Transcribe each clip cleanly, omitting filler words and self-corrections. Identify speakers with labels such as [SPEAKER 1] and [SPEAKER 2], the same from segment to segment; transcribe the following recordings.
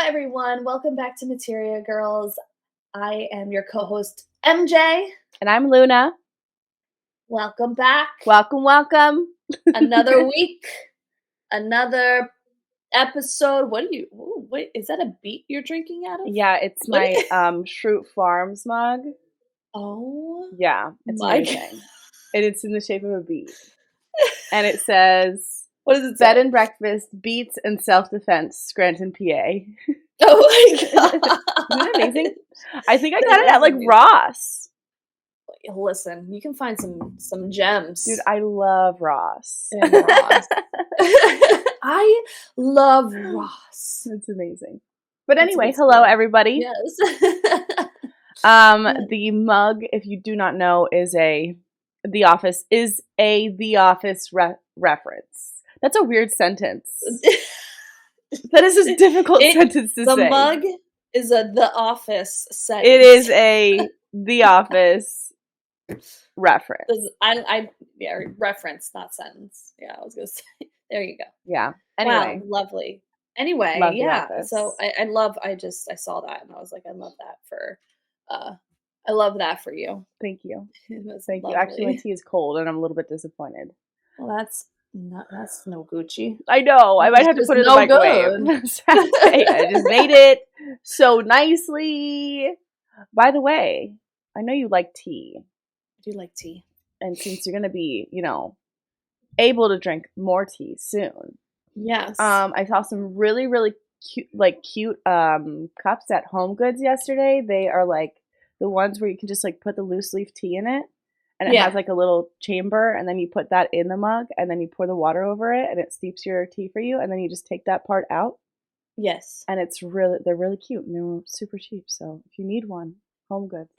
[SPEAKER 1] everyone. Welcome back to Materia, girls. I am your co-host, MJ.
[SPEAKER 2] And I'm Luna.
[SPEAKER 1] Welcome back.
[SPEAKER 2] Welcome.
[SPEAKER 1] Another week, another episode. Wait, is that a beet you're drinking out of?
[SPEAKER 2] Yeah, it's my Shroot Farms mug.
[SPEAKER 1] Oh.
[SPEAKER 2] Yeah, it's
[SPEAKER 1] my
[SPEAKER 2] amazing. And it's in the shape of a beet. And it says,
[SPEAKER 1] what does it say?
[SPEAKER 2] Bed and breakfast, beets, and self-defense, Scranton, PA.
[SPEAKER 1] Oh my god.
[SPEAKER 2] Isn't it amazing? I think I got it at like Ross.
[SPEAKER 1] Listen, you can find some gems.
[SPEAKER 2] Dude, I love Ross.
[SPEAKER 1] And Ross. I love Ross.
[SPEAKER 2] It's amazing. But anyway, hello everybody.
[SPEAKER 1] Yes.
[SPEAKER 2] The mug, if you do not know, is The Office reference. That's a weird sentence. That is a difficult sentence to say.
[SPEAKER 1] The mug is The Office sentence.
[SPEAKER 2] It is The Office reference.
[SPEAKER 1] I reference, not sentence. Yeah, I was gonna say. There you go.
[SPEAKER 2] Yeah. Anyway.
[SPEAKER 1] Wow, lovely. Anyway,
[SPEAKER 2] love
[SPEAKER 1] yeah. So I saw that and I was like, I love that for you.
[SPEAKER 2] Thank you.
[SPEAKER 1] Thank
[SPEAKER 2] you. Actually, my tea is cold and I'm a little bit disappointed.
[SPEAKER 1] Well, that's no Gucci.
[SPEAKER 2] I know. I might have to put it in the microwave. I just made it so nicely. By the way, I know you like tea.
[SPEAKER 1] I do like tea.
[SPEAKER 2] And since you're going to be, able to drink more tea soon.
[SPEAKER 1] Yes.
[SPEAKER 2] I saw some really, really cute cups at Home Goods yesterday. They are like the ones where you can just like put the loose leaf tea in it. And it has like a little chamber, and then you put that in the mug, and then you pour the water over it, and it steeps your tea for you, and then you just take that part out.
[SPEAKER 1] Yes.
[SPEAKER 2] And they're really cute, and they're super cheap. So if you need one, Home Goods.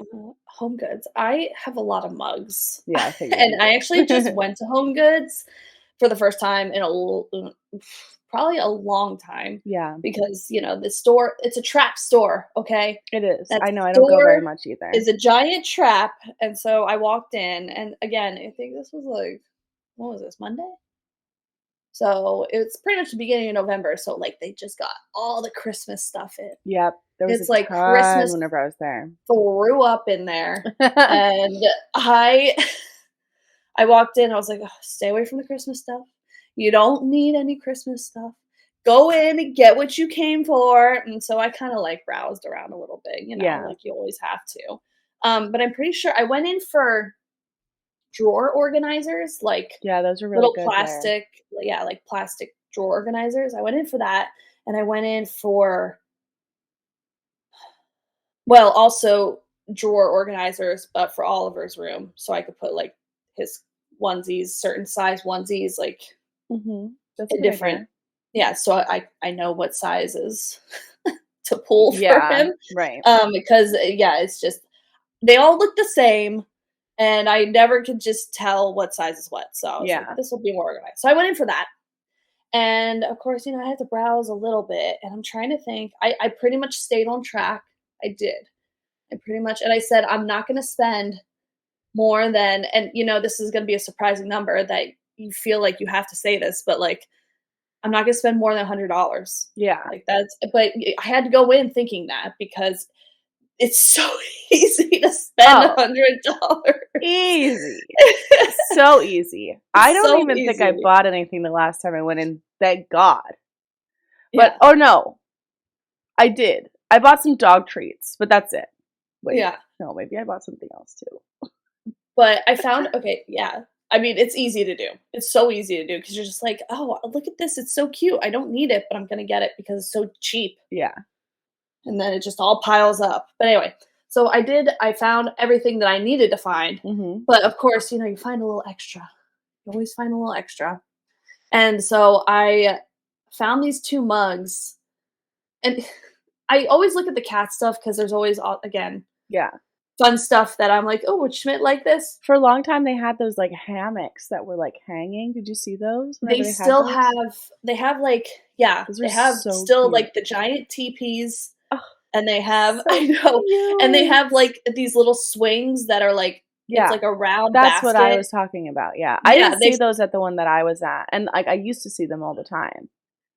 [SPEAKER 1] Home Goods. I have a lot of mugs.
[SPEAKER 2] Yeah, I figured.
[SPEAKER 1] And I actually just went to Home Goods for the first time in probably a long time.
[SPEAKER 2] Yeah.
[SPEAKER 1] Because, the store, it's a trap store, okay?
[SPEAKER 2] It is. I know, I don't go very much either.
[SPEAKER 1] It's a giant trap, and so I walked in, and again, I think this was like, what was this, Monday? So it's pretty much the beginning of November, so like they just got all the Christmas stuff in.
[SPEAKER 2] Yep. There was
[SPEAKER 1] like Christmas
[SPEAKER 2] whenever I was there.
[SPEAKER 1] Threw up in there. And I walked in, I was like, oh, stay away from the Christmas stuff. You don't need any Christmas stuff. Go in and get what you came for. And so I kind of like browsed around a little bit, like you always have to. But I'm pretty sure I went in for drawer organizers, like
[SPEAKER 2] those are really
[SPEAKER 1] little
[SPEAKER 2] good
[SPEAKER 1] plastic, like plastic drawer organizers. I went in for that, and I went in for, well, also drawer organizers, but for Oliver's room, so I could put like his onesies, certain size onesies, like
[SPEAKER 2] That's
[SPEAKER 1] different. Idea. Yeah, so I know what sizes to pull for him,
[SPEAKER 2] right?
[SPEAKER 1] Because it's just they all look the same, and I never could just tell what size is what. So I was like, this will be more organized. So I went in for that, and of course, I had to browse a little bit, and I'm trying to think. I pretty much stayed on track. I did. And I said, I'm not going to spend more than, and this is going to be a surprising number that you feel like you have to say this, but like, I'm not going to spend more than $100.
[SPEAKER 2] Yeah.
[SPEAKER 1] Like but I had to go in thinking that because it's so easy to spend $100.
[SPEAKER 2] Easy. So easy. I don't even think I bought anything the last time I went in. Thank God. But, no, I did. I bought some dog treats, but that's it. Wait, no, maybe I bought something else too.
[SPEAKER 1] But I found, I mean, it's easy to do. It's so easy to do because you're just like, oh, look at this. It's so cute. I don't need it, but I'm going to get it because it's so cheap.
[SPEAKER 2] Yeah.
[SPEAKER 1] And then it just all piles up. But anyway, so I found everything that I needed to find. Mm-hmm. But of course, you find a little extra. You always find a little extra. And so I found these 2 mugs. And I always look at the cat stuff because there's always, again, fun stuff that I'm like, oh, would Schmidt like this?
[SPEAKER 2] For a long time, they had those like hammocks that were like hanging. Did you see those?
[SPEAKER 1] They still have. They have like they have still cute. Like the giant teepees, and they have
[SPEAKER 2] cute.
[SPEAKER 1] And they have like these little swings that are like it's like a round.
[SPEAKER 2] That's
[SPEAKER 1] basket.
[SPEAKER 2] What I was talking about. Yeah, I didn't see those at the one that I was at, and like I used to see them all the time.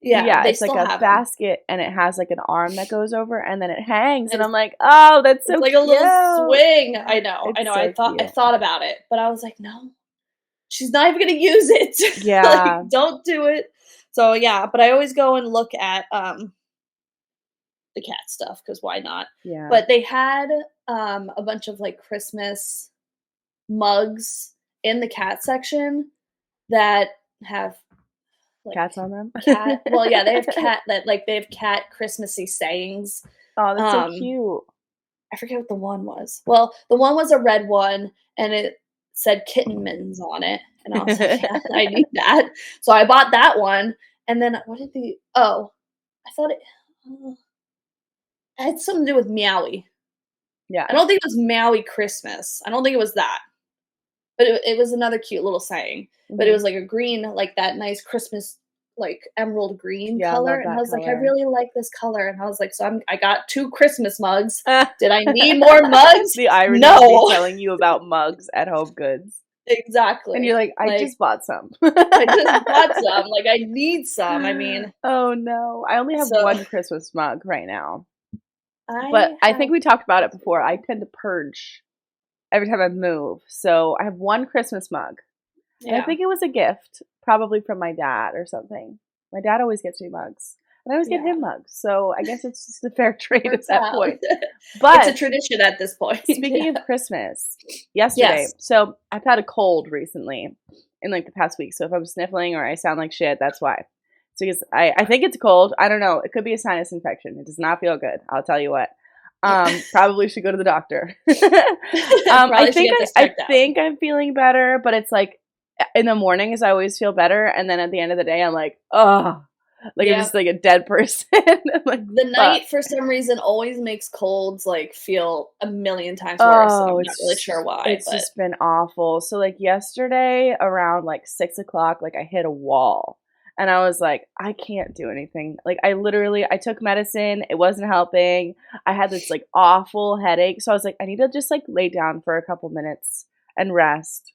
[SPEAKER 1] Yeah, they
[SPEAKER 2] it's like
[SPEAKER 1] still
[SPEAKER 2] a
[SPEAKER 1] have them.
[SPEAKER 2] basket, and it has like an arm that goes over, and then it hangs, and
[SPEAKER 1] And
[SPEAKER 2] I'm like, oh, that's so
[SPEAKER 1] it's like
[SPEAKER 2] cute.
[SPEAKER 1] a little swing. I know.
[SPEAKER 2] It's
[SPEAKER 1] I
[SPEAKER 2] so cute.
[SPEAKER 1] thought about it, but I was like, no, she's not even gonna use it.
[SPEAKER 2] Yeah.
[SPEAKER 1] Like, don't do it. So yeah, but I always go and look at the cat stuff because why not?
[SPEAKER 2] Yeah.
[SPEAKER 1] But they had a bunch of like Christmas mugs in the cat section that have like
[SPEAKER 2] Cats on them?
[SPEAKER 1] cat. Well, yeah, they have cat that like they have cat Christmassy sayings.
[SPEAKER 2] Oh, that's so
[SPEAKER 1] Um,
[SPEAKER 2] cute.
[SPEAKER 1] I forget what the one was. Well, the one was a red one, and it said kitten mittens on it, and I was like, yeah, I need that. So I bought that one, and then what did the? Oh, I thought it had something to do with Meowie.
[SPEAKER 2] Yeah.
[SPEAKER 1] I don't think it was Maui Christmas. I don't think it was that. But it was another cute little saying. But it was like a green, like that nice Christmas, like emerald green
[SPEAKER 2] Yeah, I
[SPEAKER 1] color.
[SPEAKER 2] love
[SPEAKER 1] And I
[SPEAKER 2] that
[SPEAKER 1] was like, I
[SPEAKER 2] color.
[SPEAKER 1] really like this color. And I was like, so I got 2 Christmas mugs. Did I need more mugs?
[SPEAKER 2] The irony
[SPEAKER 1] No.
[SPEAKER 2] of me telling you about mugs at Home Goods.
[SPEAKER 1] Exactly.
[SPEAKER 2] And you're like, I just bought some.
[SPEAKER 1] I just bought some. Like, I need some. I mean,
[SPEAKER 2] oh no. I only have
[SPEAKER 1] so
[SPEAKER 2] one Christmas mug right now. But I think we talked about it before. I tend to purge every time I move. So I have one Christmas mug. And I think it was a gift, probably from my dad or something. My dad always gets me mugs. And I always get him mugs. So I guess it's just a fair trade at that point. But
[SPEAKER 1] it's a tradition at this point.
[SPEAKER 2] Speaking of Christmas, yesterday, so I've had a cold recently in like the past week. So if I'm sniffling or I sound like shit, that's why. It's because I think it's cold. I don't know. It could be a sinus infection. It does not feel good. I'll tell you what. Probably should go to the doctor. I think I'm feeling better, but it's like in the mornings I always feel better, and then at the end of the day I'm like, oh, like I'm just like a dead person. Like,
[SPEAKER 1] the night for some reason always makes colds like feel a million times worse. And I'm not really sure why.
[SPEAKER 2] It's just been awful. So like yesterday around like 6 o'clock, like I hit a wall. And I was like, I can't do anything. Like I took medicine. It wasn't helping. I had this like awful headache. So I was like, I need to just like lay down for a couple minutes and rest.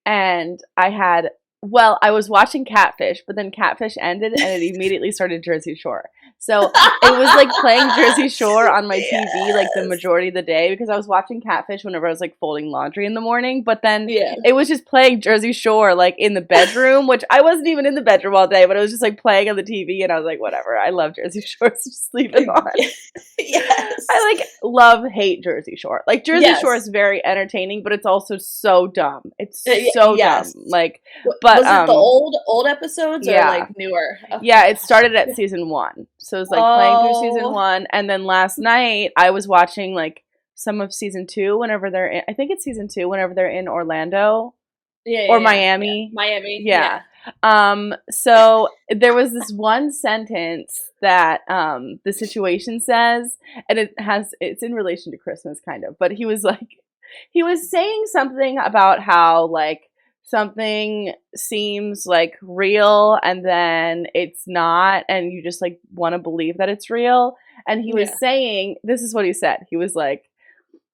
[SPEAKER 2] And I was watching Catfish, but then Catfish ended and it immediately started Jersey Shore. So it was like playing Jersey Shore on my TV like the majority of the day because I was watching Catfish whenever I was like folding laundry in the morning. But then it was just playing Jersey Shore like in the bedroom, which I wasn't even in the bedroom all day, but it was just like playing on the TV and I was like, whatever, I love Jersey Shore, so just leave it on.
[SPEAKER 1] Yes.
[SPEAKER 2] I like love-hate Jersey Shore. Like Jersey Shore is very entertaining, but it's also so dumb. It's so dumb. Like, but
[SPEAKER 1] was it the old episodes or like newer?
[SPEAKER 2] Okay. Yeah, it started at season 1. So it was like playing through season 1, and then last night I was watching like some of season 2 whenever they're in, I think it's season 2 whenever they're in Orlando. Or Miami.
[SPEAKER 1] Miami.
[SPEAKER 2] Yeah. So there was this one sentence that the situation says, and it's in relation to Christmas kind of, but he was saying something about how like something seems like real and then it's not, and you just like want to believe that it's real. And he was saying, this is what he said. He was like,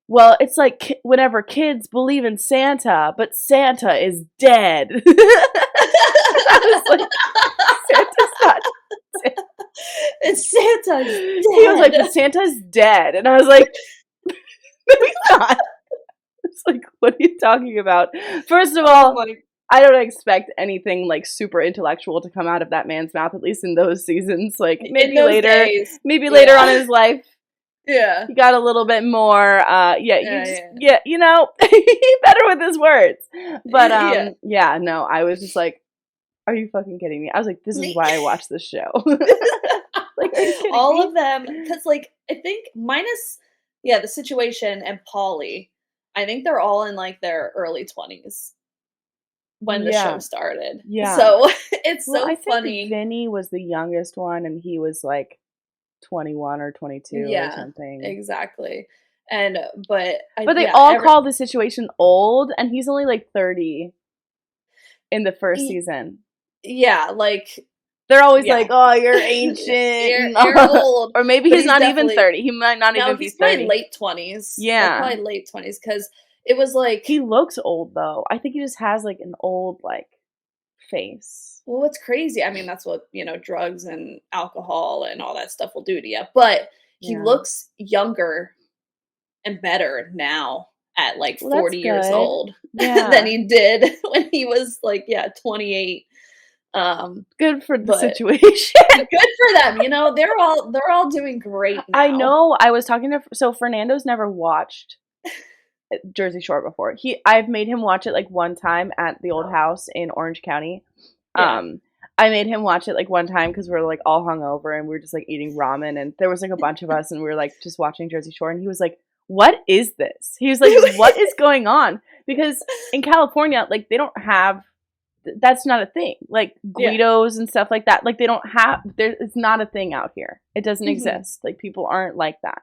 [SPEAKER 2] well, it's like whenever kids believe in Santa, but Santa is dead. I was like, Santa's not dead.
[SPEAKER 1] It's Santa's dead.
[SPEAKER 2] He was like, but Santa's dead. And I was like, no, he's not. It's like, what are you talking about? First of all, I don't expect anything like super intellectual to come out of that man's mouth, at least in those seasons. Like maybe later, later on in his life.
[SPEAKER 1] Yeah.
[SPEAKER 2] He got a little bit more, you know, better with his words. But, no, I was just like, are you fucking kidding me? I was like, this is why I watch this show. Like, are you kidding
[SPEAKER 1] all
[SPEAKER 2] me?
[SPEAKER 1] of them, because, like, I think minus, the situation and Polly, I think they're all in, like, their early 20s when the show started.
[SPEAKER 2] Yeah.
[SPEAKER 1] So, it's so
[SPEAKER 2] I
[SPEAKER 1] funny.
[SPEAKER 2] think Vinny was the youngest one, and he was, like, 21 or 22 or something.
[SPEAKER 1] Exactly. And but
[SPEAKER 2] they all call the situation old, and he's only like 30 in the first season.
[SPEAKER 1] Yeah, like
[SPEAKER 2] they're always like, "Oh, you're ancient,
[SPEAKER 1] you're old,"
[SPEAKER 2] or maybe he's not even 30. He might not even be 30.
[SPEAKER 1] Probably late 20s.
[SPEAKER 2] Yeah,
[SPEAKER 1] probably late 20s because it was like
[SPEAKER 2] he looks old though. I think he just has like an old like face.
[SPEAKER 1] Well, it's crazy. I mean, that's what, drugs and alcohol and all that stuff will do to you. But he
[SPEAKER 2] Yeah.
[SPEAKER 1] looks younger and better now at like
[SPEAKER 2] Well, that's
[SPEAKER 1] 40 years
[SPEAKER 2] good.
[SPEAKER 1] old than
[SPEAKER 2] Yeah.
[SPEAKER 1] he did when he was like, 28.
[SPEAKER 2] Good for the
[SPEAKER 1] But
[SPEAKER 2] situation.
[SPEAKER 1] good for them. They're all doing great now.
[SPEAKER 2] I know. I was talking to Fernando's never watched Jersey Shore before. I've made him watch it like one time at the old house in Orange County.
[SPEAKER 1] Yeah.
[SPEAKER 2] I made him watch it like one time because we were like all hungover and we were just like eating ramen and there was like a bunch of us and we were like just watching Jersey Shore and he was like, "What is this?" He was like, "What is going on?" Because in California, like they don't have, that's not a thing. Like Guidos and stuff like that, like they don't have. It's not a thing out here. It doesn't exist. Like people aren't like that.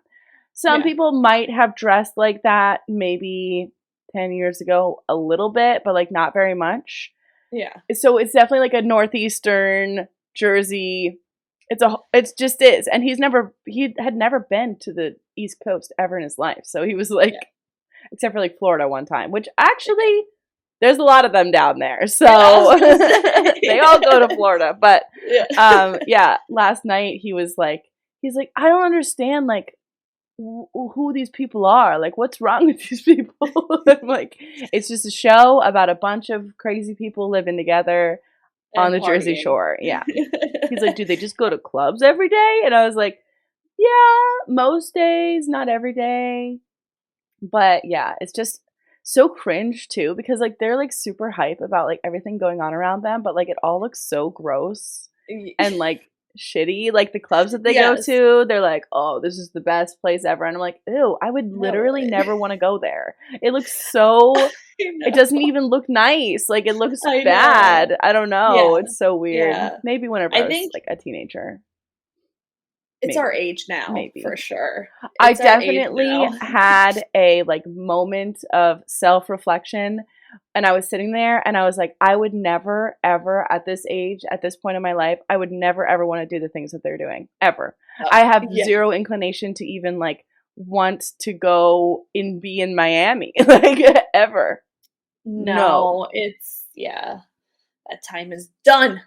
[SPEAKER 2] Some people might have dressed like that maybe 10 years ago a little bit, but like not very much.
[SPEAKER 1] Yeah.
[SPEAKER 2] So it's definitely like a northeastern Jersey. It's just is. And he had never been to the East Coast ever in his life. So he was like, except for like Florida one time, which actually there's a lot of them down there. So they all go to Florida. But last night he's like, "I don't understand like who these people are. Like, what's wrong with these people?" I'm like, it's just a show about a bunch of crazy people living together on the Jersey Shore. Yeah. He's like, "Do they just go to clubs every day?" And I was like, "Yeah, most days, not every day." But yeah, it's just so cringe too because like they're like super hype about like everything going on around them, but like it all looks so gross and like shitty. Like the clubs that they go to, they're like, "Oh, this is the best place ever," and I'm like, "Ew, I would literally never want to go there." It looks so it doesn't even look nice. Like it looks bad. I don't know. It's so weird. Maybe whenever I was like a teenager.
[SPEAKER 1] It's our age now, for sure.
[SPEAKER 2] I definitely had a like moment of self-reflection and I was sitting there and I was like, I would never, ever at this age, at this point in my life, I would never, ever want to do the things that they're doing, ever. I have zero inclination to even like want to go and be in Miami, like ever.
[SPEAKER 1] No, it's, that time is done.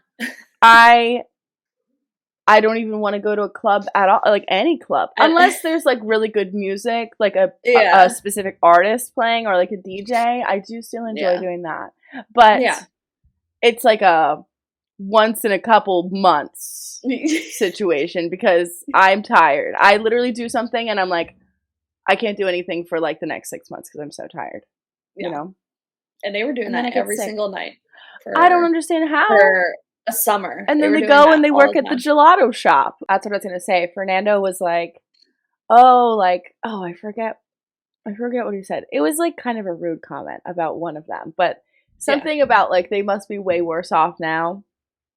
[SPEAKER 2] I don't even want to go to a club at all, like any club, unless there's like really good music, like a specific artist playing or like a DJ. I do still enjoy doing that, but it's like a once in a couple months situation because I'm tired. I literally do something and I'm like, I can't do anything for like the next 6 months because I'm so tired. You know,
[SPEAKER 1] and they were doing that every single night.
[SPEAKER 2] I don't understand how.
[SPEAKER 1] For a summer.
[SPEAKER 2] And then they go and they work at the gelato shop. That's what I was going to say. Fernando was like, I forget what he said. It was like kind of a rude comment about one of them, but something about like they must be way worse off now.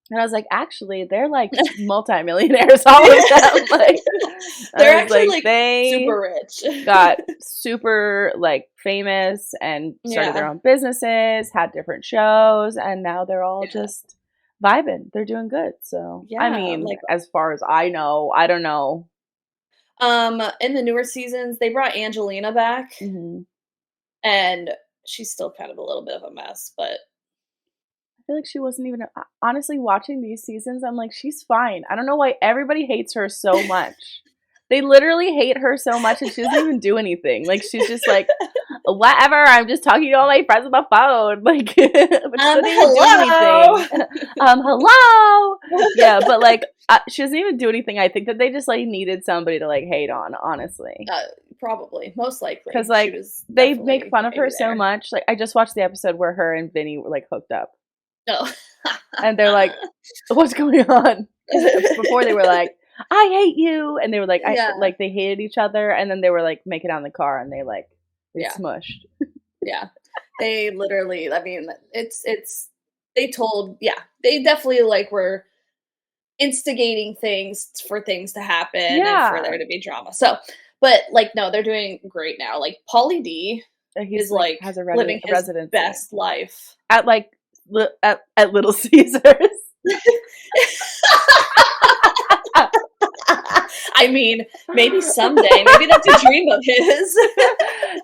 [SPEAKER 2] And I was like, actually, they're like multimillionaires, all of them. Like
[SPEAKER 1] they're actually like super rich.
[SPEAKER 2] Got super like famous and started their own businesses, had different shows, and now they're all just vibing. They're doing good. So I mean, like, as far as I know, I don't know.
[SPEAKER 1] In the newer seasons, they brought Angelina back, and she's still kind of a little bit of a mess, but
[SPEAKER 2] I feel like she wasn't even honestly watching these seasons. I'm like, she's fine. I don't know why everybody hates her so much. They literally hate her so much and she doesn't even do anything. Like, she's just like, whatever, I'm just talking to all my friends on the phone. Like, but she doesn't even do anything. Hello! Yeah, but like, she doesn't even do anything. I think that they just like needed somebody to like hate on, honestly.
[SPEAKER 1] Probably, most likely.
[SPEAKER 2] Because like, they make fun of her so much. Like, I just watched the episode where her and Vinny were like hooked up.
[SPEAKER 1] Oh.
[SPEAKER 2] And they're like, what's going on? Before they were like, I hate you, and they were like, like they hated each other, and then they were like making out in the car, and they smushed.
[SPEAKER 1] Yeah, they literally. I mean, they definitely like were instigating things for things to happen and for there to be drama. So, but like, no, they're doing great now. Like Pauly D is like has living his best life
[SPEAKER 2] at like at Little Caesars.
[SPEAKER 1] I mean, maybe someday. Maybe that's a dream of his.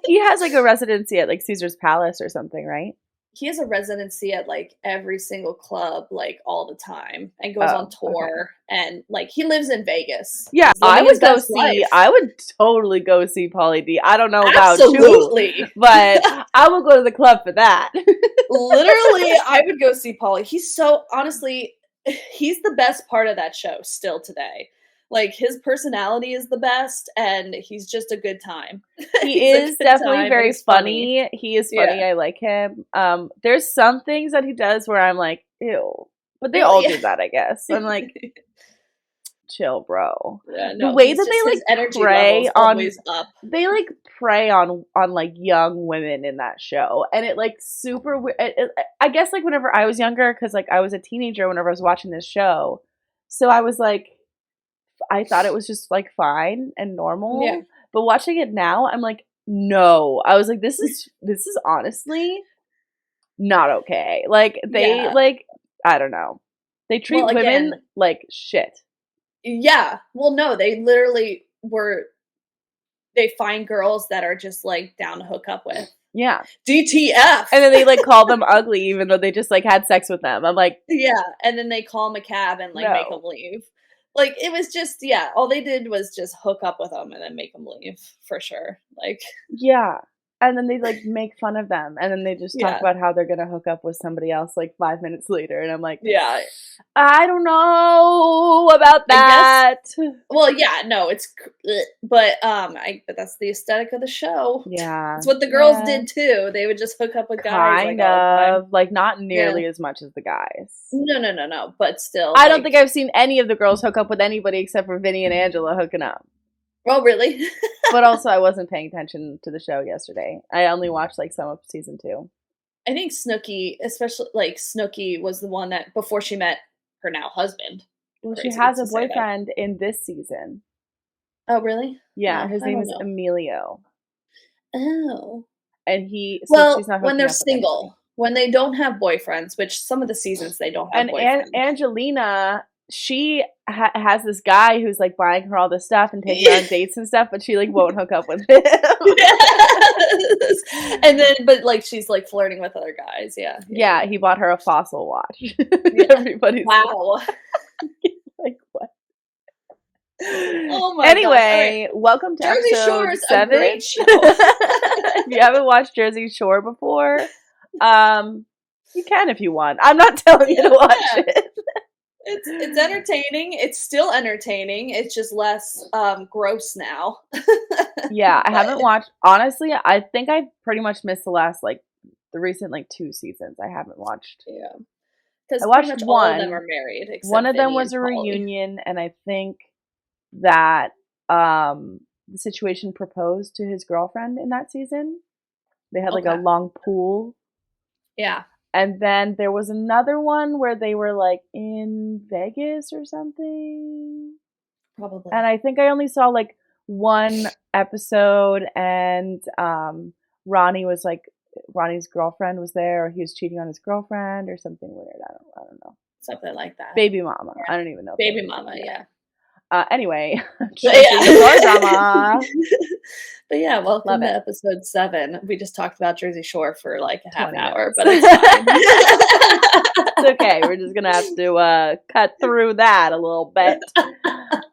[SPEAKER 2] He has like a residency at like Caesar's Palace or something, right?
[SPEAKER 1] he has a residency at, like, every single club, like, all the time and goes on tour, and, like, he lives in Vegas.
[SPEAKER 2] Yeah,
[SPEAKER 1] He's living his best life.
[SPEAKER 2] I would totally go see Pauly D. I don't know about
[SPEAKER 1] Absolutely.
[SPEAKER 2] you, but I will go to the club for that.
[SPEAKER 1] Literally, I would go see Pauly. He's so honestly, he's the best part of that show still today. Like, his personality is the best, and he's just a good time.
[SPEAKER 2] He is definitely very funny. He is funny. Yeah. I like him. There's some things that he does where I'm like, ew. But they all do that, I guess. I'm like, chill, bro.
[SPEAKER 1] Yeah, no,
[SPEAKER 2] the way that they like prey on
[SPEAKER 1] up.
[SPEAKER 2] They like prey on like young women in that show, and it like super. I guess like whenever I was younger, because like I was a teenager whenever I was watching this show, so I was like, I thought it was just like fine and normal. Yeah. But watching it now, I'm like, no. I was like, this is honestly not okay. Like they like, I don't know. They treat women like shit.
[SPEAKER 1] Yeah. Well, no, they literally they find girls that are just like down to hook up with.
[SPEAKER 2] Yeah.
[SPEAKER 1] DTF.
[SPEAKER 2] And then they like call them ugly even though they just like had sex with them. I'm like,
[SPEAKER 1] yeah. And then they call them a cab and like make them leave. Like, it was just, yeah, all they did was just hook up with them and then make them leave, for sure. Like,
[SPEAKER 2] yeah. And then they, like, make fun of them. And then they just talk about how they're going to hook up with somebody else, like, 5 minutes later. And I'm like,
[SPEAKER 1] yeah,
[SPEAKER 2] I don't know about that.
[SPEAKER 1] Well, yeah, no, it's, but that's the aesthetic of the show.
[SPEAKER 2] Yeah.
[SPEAKER 1] It's what the girls did, too. They would just hook up with guys.
[SPEAKER 2] Kind of. Like, not nearly as much as the guys.
[SPEAKER 1] No, but still.
[SPEAKER 2] I don't think I've seen any of the girls hook up with anybody except for Vinny and Angela hooking up.
[SPEAKER 1] Oh, really?
[SPEAKER 2] But also, I wasn't paying attention to the show yesterday. I only watched, like, some of season 2.
[SPEAKER 1] I think Snooki, especially, like, Snooki was the one that, before she met her now husband.
[SPEAKER 2] Well, she has a boyfriend in this season.
[SPEAKER 1] Oh, really?
[SPEAKER 2] Yeah, his name is Emilio.
[SPEAKER 1] Oh.
[SPEAKER 2] And she's not
[SPEAKER 1] when they're single. When they don't have boyfriends, which some of the seasons they don't have boyfriends.
[SPEAKER 2] And Angelina, she has this guy who's like buying her all this stuff and taking her on dates and stuff, but she like won't hook up with him.
[SPEAKER 1] Yes. And then, but like she's like flirting with other guys. Yeah,
[SPEAKER 2] he bought her a Fossil watch. Everybody's like, what?
[SPEAKER 1] Oh my
[SPEAKER 2] anyway, welcome to
[SPEAKER 1] Jersey
[SPEAKER 2] episode
[SPEAKER 1] Shore is
[SPEAKER 2] 7.
[SPEAKER 1] A great show.
[SPEAKER 2] If you haven't watched Jersey Shore before, you can if you want. I'm not telling you to watch it.
[SPEAKER 1] It's entertaining. It's still entertaining. It's just less gross now.
[SPEAKER 2] Yeah, I haven't watched. Honestly, I think I pretty much missed the recent 2 seasons. I haven't watched.
[SPEAKER 1] Yeah, because
[SPEAKER 2] I watched one.
[SPEAKER 1] All of them are married.
[SPEAKER 2] One of them was a reunion, and I think that the Situation proposed to his girlfriend in that season. They had like a long pool.
[SPEAKER 1] Yeah.
[SPEAKER 2] And then there was another one where they were like in Vegas or something.
[SPEAKER 1] Probably.
[SPEAKER 2] And I think I only saw like one episode, and Ronnie's girlfriend was there, or he was cheating on his girlfriend or something weird. I don't know.
[SPEAKER 1] Something like that.
[SPEAKER 2] Baby mama. Yeah. I don't even know.
[SPEAKER 1] Baby mama, yeah.
[SPEAKER 2] Anyway,
[SPEAKER 1] drama. But yeah, welcome to episode 7. We just talked about Jersey Shore for like a half an hour, but it's fine.
[SPEAKER 2] It's okay. We're just gonna have to cut through that a little bit.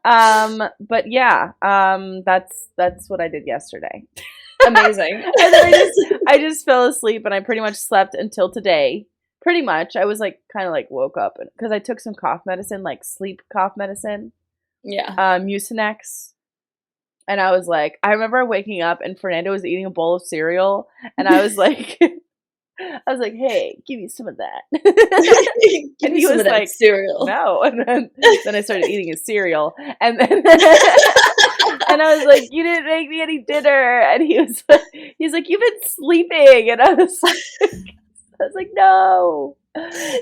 [SPEAKER 2] But yeah, that's what I did yesterday.
[SPEAKER 1] Amazing.
[SPEAKER 2] And then I just fell asleep, and I pretty much slept until today. Pretty much, I was like kind of like woke up because I took some cough medicine, like sleep cough medicine.
[SPEAKER 1] Yeah.
[SPEAKER 2] Mucinex. And I was like, I remember waking up and Fernando was eating a bowl of cereal, and I was like, hey, give me some of that.
[SPEAKER 1] And he was like, cereal.
[SPEAKER 2] No. And then I started eating his cereal, and then and I was like, you didn't make me any dinner. And he's like, you've been sleeping. And I was like, no.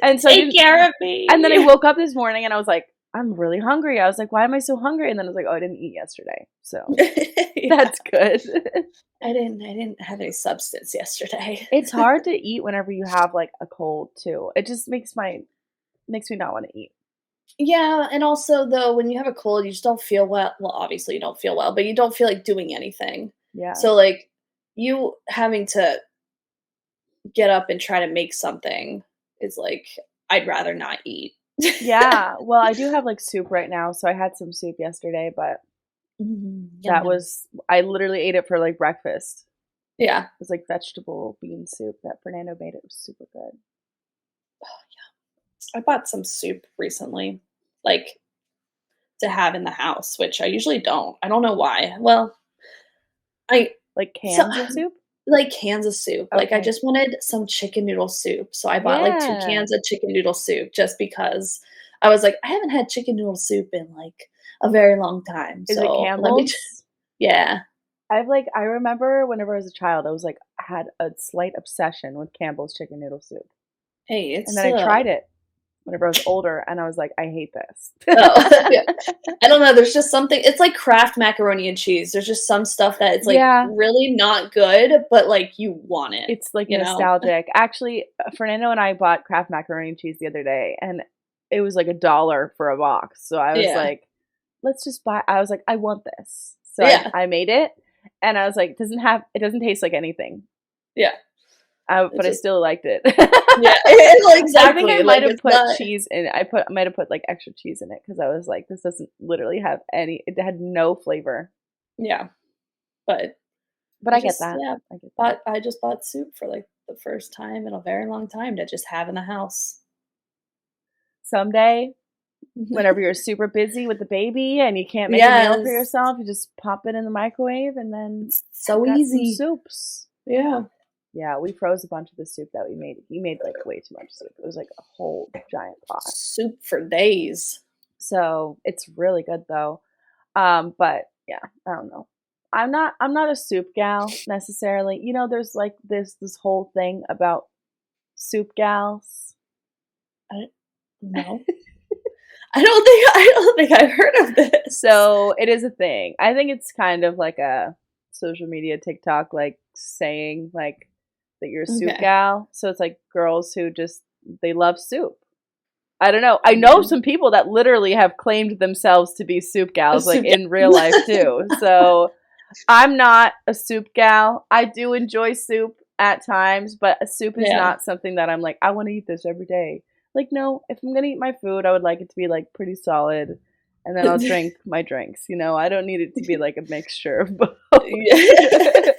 [SPEAKER 2] And so
[SPEAKER 1] take care of me.
[SPEAKER 2] And then I woke up this morning and I was like, I'm really hungry. I was like, why am I so hungry? And then I was like, oh, I didn't eat yesterday. So that's good.
[SPEAKER 1] I didn't have any substance yesterday.
[SPEAKER 2] It's hard to eat whenever you have like a cold too. It just makes me not want to eat.
[SPEAKER 1] Yeah, and also though, when you have a cold, you just don't feel well. Well, obviously you don't feel well, but you don't feel like doing anything.
[SPEAKER 2] Yeah.
[SPEAKER 1] So like you having to get up and try to make something is like, I'd rather not eat.
[SPEAKER 2] Yeah. Well, I do have like soup right now, so I had some soup yesterday, but
[SPEAKER 1] Yum, yum.
[SPEAKER 2] I literally ate it for like breakfast.
[SPEAKER 1] Yeah.
[SPEAKER 2] It was like vegetable bean soup that Fernando made. It was super good.
[SPEAKER 1] I bought some soup recently, like, to have in the house, which I usually don't. I don't know why. Well, I
[SPEAKER 2] Like
[SPEAKER 1] so
[SPEAKER 2] cans of soup?
[SPEAKER 1] like cans of soup. Like, I
[SPEAKER 2] Okay.
[SPEAKER 1] just wanted some chicken noodle soup, so I bought, like, 2
[SPEAKER 2] Yeah.
[SPEAKER 1] cans of chicken noodle soup just because I was like, "I haven't had chicken noodle soup in, like, a very long time,
[SPEAKER 2] Is it
[SPEAKER 1] so let me"
[SPEAKER 2] Campbell's?
[SPEAKER 1] Yeah.
[SPEAKER 2] I remember whenever I was a child, I was like, I had a slight obsession with Campbell's chicken noodle soup.
[SPEAKER 1] Hey,
[SPEAKER 2] And
[SPEAKER 1] it's,
[SPEAKER 2] then I tried it whenever I was older, and I was like, I hate this.
[SPEAKER 1] oh, yeah. I don't know, there's just something it's like Kraft macaroni and cheese. There's just some stuff that it's, like,
[SPEAKER 2] Yeah,
[SPEAKER 1] really not good, but, like, you want it,
[SPEAKER 2] it's like
[SPEAKER 1] you know?
[SPEAKER 2] nostalgic. Actually, Fernando and I bought Kraft macaroni and cheese the other day, and it was like $1 for a box. So I was
[SPEAKER 1] Yeah.
[SPEAKER 2] like, let's just buy. I was like, I want this. So
[SPEAKER 1] Yeah.
[SPEAKER 2] I made it, and I was like, it doesn't taste like anything.
[SPEAKER 1] Yeah.
[SPEAKER 2] But
[SPEAKER 1] It's
[SPEAKER 2] I
[SPEAKER 1] just
[SPEAKER 2] still liked it.
[SPEAKER 1] yeah, well,
[SPEAKER 2] I think I
[SPEAKER 1] exactly,
[SPEAKER 2] might
[SPEAKER 1] like,
[SPEAKER 2] have
[SPEAKER 1] it's
[SPEAKER 2] put
[SPEAKER 1] not
[SPEAKER 2] cheese in it. Might have put like extra cheese in it because I was like, this doesn't literally have any. It had no flavor.
[SPEAKER 1] yeah, but
[SPEAKER 2] But
[SPEAKER 1] I
[SPEAKER 2] I get
[SPEAKER 1] just
[SPEAKER 2] that.
[SPEAKER 1] yeah,
[SPEAKER 2] I get that.
[SPEAKER 1] I just bought soup for, like, the first time in a very long time to just have in the house.
[SPEAKER 2] Someday, whenever you're super busy with the baby and you can't make a meal for
[SPEAKER 1] Yes.
[SPEAKER 2] yourself, you just pop it in the microwave and then
[SPEAKER 1] It's
[SPEAKER 2] you've
[SPEAKER 1] so
[SPEAKER 2] got some
[SPEAKER 1] easy.
[SPEAKER 2] soups.
[SPEAKER 1] Yeah.
[SPEAKER 2] Yeah, we froze a bunch of the soup that we made. He made like way too much soup. It was like a whole giant pot.
[SPEAKER 1] Soup for days.
[SPEAKER 2] So it's really good though. But yeah, I don't know. I'm not a soup gal necessarily. You know, there's like this whole thing about soup gals.
[SPEAKER 1] I no. I don't think I've heard of this.
[SPEAKER 2] So it is a thing. I think it's kind of like a social media TikTok like saying like that you're a soup
[SPEAKER 1] Okay.
[SPEAKER 2] gal. So it's like girls who just they love soup. I don't know. I know some people that literally have claimed themselves to be soup
[SPEAKER 1] A
[SPEAKER 2] gals like
[SPEAKER 1] soup
[SPEAKER 2] in real life too. So I'm not a soup gal. I do enjoy soup at times, but a soup is
[SPEAKER 1] Yeah.
[SPEAKER 2] not something that I'm like, I want to eat this every day. Like, no, if I'm going to eat my food, I would like it to be like pretty solid. And then I'll drink my drinks. You know, I don't need it to be like a mixture of both.
[SPEAKER 1] Yeah.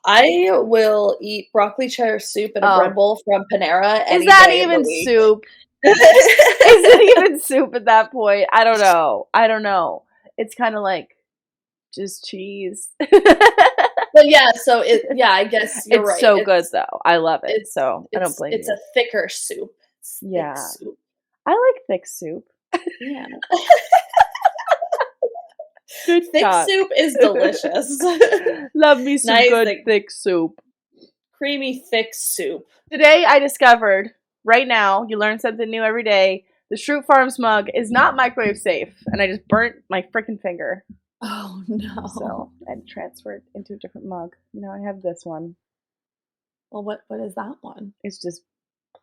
[SPEAKER 1] I will eat broccoli cheddar soup in a bread
[SPEAKER 2] Oh,
[SPEAKER 1] bowl from Panera
[SPEAKER 2] is
[SPEAKER 1] any
[SPEAKER 2] that
[SPEAKER 1] day of the
[SPEAKER 2] even
[SPEAKER 1] week.
[SPEAKER 2] soup? Is it even soup at that point? I don't know. I don't know. It's kind of like just cheese.
[SPEAKER 1] But yeah, so I guess you're
[SPEAKER 2] It's
[SPEAKER 1] right.
[SPEAKER 2] so good though. I love it. So I don't blame
[SPEAKER 1] It's
[SPEAKER 2] you.
[SPEAKER 1] a thicker soup. It's thick
[SPEAKER 2] Yeah.
[SPEAKER 1] soup.
[SPEAKER 2] I like thick soup.
[SPEAKER 1] Yeah.
[SPEAKER 2] Good
[SPEAKER 1] Thick
[SPEAKER 2] talk.
[SPEAKER 1] soup is delicious.
[SPEAKER 2] Love me some
[SPEAKER 1] Nice,
[SPEAKER 2] good
[SPEAKER 1] like,
[SPEAKER 2] thick soup.
[SPEAKER 1] creamy, thick soup.
[SPEAKER 2] Today I discovered, right now, you learn something new every day. The Shroot Farms mug is not microwave safe, and I just burnt my freaking finger.
[SPEAKER 1] Oh, no.
[SPEAKER 2] So I transferred into a different mug. Now I have this one.
[SPEAKER 1] Well, what is that one?
[SPEAKER 2] It's just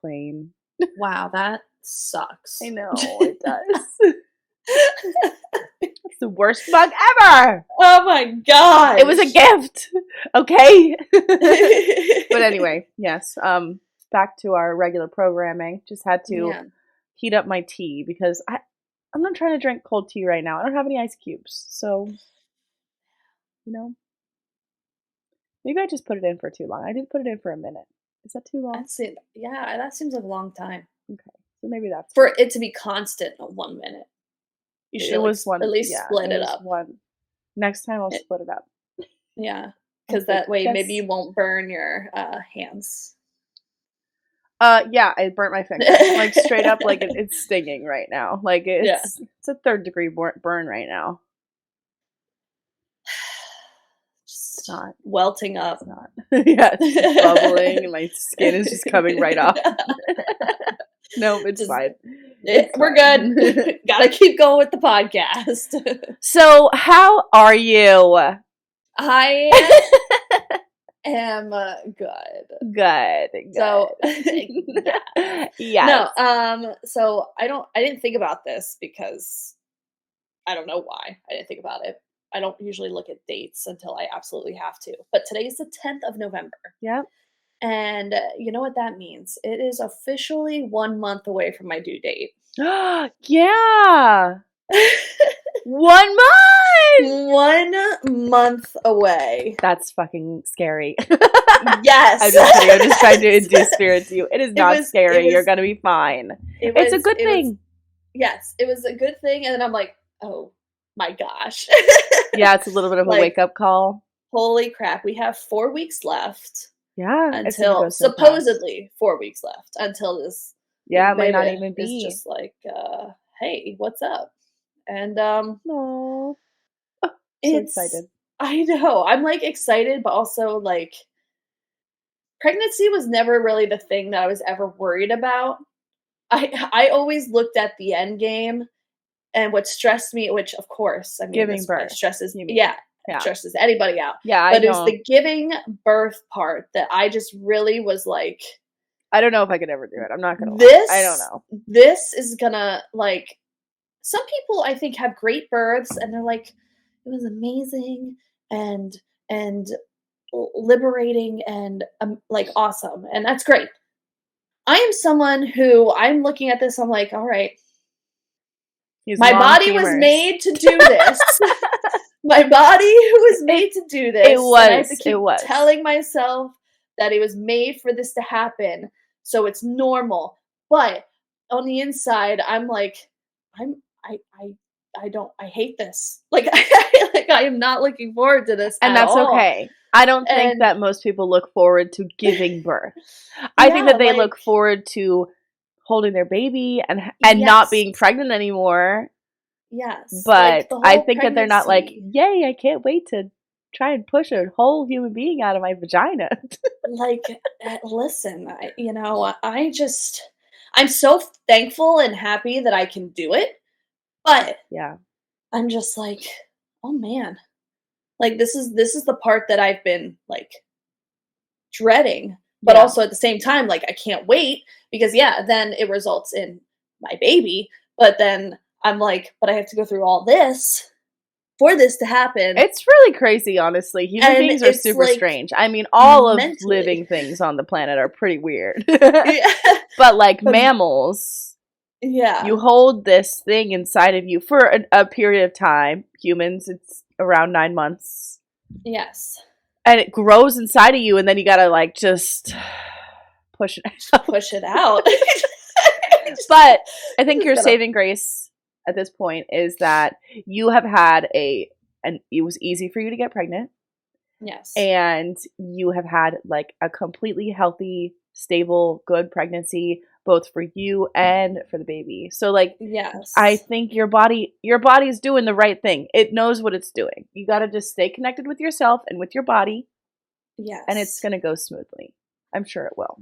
[SPEAKER 2] plain.
[SPEAKER 1] Wow, that sucks.
[SPEAKER 2] I know, it does. It's the worst mug ever!
[SPEAKER 1] Oh my god!
[SPEAKER 2] It was a gift! Okay? But anyway, yes. Back to our regular programming. Just had to heat up my tea because I'm not trying to drink cold tea right now. I don't have any ice cubes. So, you know, maybe I just put it in for too long. I did put it in for a minute. Is that too long?
[SPEAKER 1] That's it. Yeah, that seems like a long time.
[SPEAKER 2] Okay. So maybe that's
[SPEAKER 1] for it to be constant at 1 minute. You should
[SPEAKER 2] it was one
[SPEAKER 1] at least
[SPEAKER 2] yeah,
[SPEAKER 1] split it
[SPEAKER 2] was
[SPEAKER 1] up.
[SPEAKER 2] one. Next time I'll split it up.
[SPEAKER 1] Yeah, because that way maybe you won't burn your hands.
[SPEAKER 2] Yeah, I burnt my finger. Like straight up, like it's stinging right now. Like it's a 3rd degree burn right now.
[SPEAKER 1] Just not welting up.
[SPEAKER 2] It's not. Yeah, it's just bubbling, and my skin is just coming right off. No, it's fine.
[SPEAKER 1] We're good. Gotta keep going with the podcast.
[SPEAKER 2] So, how are you?
[SPEAKER 1] I am good.
[SPEAKER 2] Good.
[SPEAKER 1] So,
[SPEAKER 2] yeah.
[SPEAKER 1] No, so I didn't think about this because I don't know why I didn't think about it. I don't usually look at dates until I absolutely have to. But today's the 10th of November.
[SPEAKER 2] Yep.
[SPEAKER 1] And you know what that means? It is officially 1 month away from my due date.
[SPEAKER 2] Yeah. 1 month!
[SPEAKER 1] 1 month away.
[SPEAKER 2] That's fucking scary.
[SPEAKER 1] Yes.
[SPEAKER 2] I'm just kidding. I'm just trying to induce spirits to you. It is not scary. You're gonna be fine. It's a good thing.
[SPEAKER 1] Yes, it was a good thing, and then I'm like, oh my gosh.
[SPEAKER 2] Yeah, it's a little bit of a
[SPEAKER 1] Like,
[SPEAKER 2] wake-up call.
[SPEAKER 1] Holy crap, we have 4 weeks left.
[SPEAKER 2] Yeah,
[SPEAKER 1] Until supposedly 4 weeks left until this.
[SPEAKER 2] Yeah, it might not even be.
[SPEAKER 1] It's just like, hey, what's up? And
[SPEAKER 2] Aww. Oh, so excited.
[SPEAKER 1] I know. I'm like excited, but also like pregnancy was never really the thing that I was ever worried about. I always looked at the end game and what stressed me, which of course, I mean,
[SPEAKER 2] giving birth
[SPEAKER 1] stresses stresses anybody out.
[SPEAKER 2] Yeah,
[SPEAKER 1] but it was the giving birth part that I just really was like,
[SPEAKER 2] I don't know if I could ever do it. I'm not gonna lie. I don't know.
[SPEAKER 1] This is gonna like. Some people I think have great births and they're like, it was amazing and liberating and like awesome, and that's great. I am someone who I'm looking at this. I'm like, all right, my body was made to do this. My body was made to do this.
[SPEAKER 2] It was.
[SPEAKER 1] And I have to keep telling myself that it was made for this to happen, so it's normal. But on the inside, I'm like, I hate this. Like, I am not looking forward to this.
[SPEAKER 2] And that's all. Okay. I don't think that most people look forward to giving birth. I think that they look forward to holding their baby and not being pregnant anymore.
[SPEAKER 1] Yes.
[SPEAKER 2] But I think that they're not like, yay, I can't wait to try and push a whole human being out of my vagina.
[SPEAKER 1] Like, listen, I'm so thankful and happy that I can do it. But
[SPEAKER 2] yeah,
[SPEAKER 1] I'm just like, oh man, like this is the part that I've been like dreading, but also at the same time, like I can't wait because then it results in my baby. But then I'm like, but I have to go through all this for this to happen.
[SPEAKER 2] It's really crazy, honestly. Human beings are super strange. I mean, all of living things on the planet are pretty weird. But like mammals, you hold this thing inside of you for a period of time. Humans, it's around 9 months.
[SPEAKER 1] Yes.
[SPEAKER 2] And it grows inside of you, and then you gotta like just push it out.
[SPEAKER 1] Push it out.
[SPEAKER 2] But I think your saving grace at this point is that you have had and it was easy for you to get pregnant.
[SPEAKER 1] Yes.
[SPEAKER 2] And you have had like a completely healthy, stable, good pregnancy, both for you and for the baby. So like,
[SPEAKER 1] yes,
[SPEAKER 2] I think your body's doing the right thing. It knows what it's doing. You got to just stay connected with yourself and with your body.
[SPEAKER 1] Yes.
[SPEAKER 2] And it's going to go smoothly. I'm sure it will.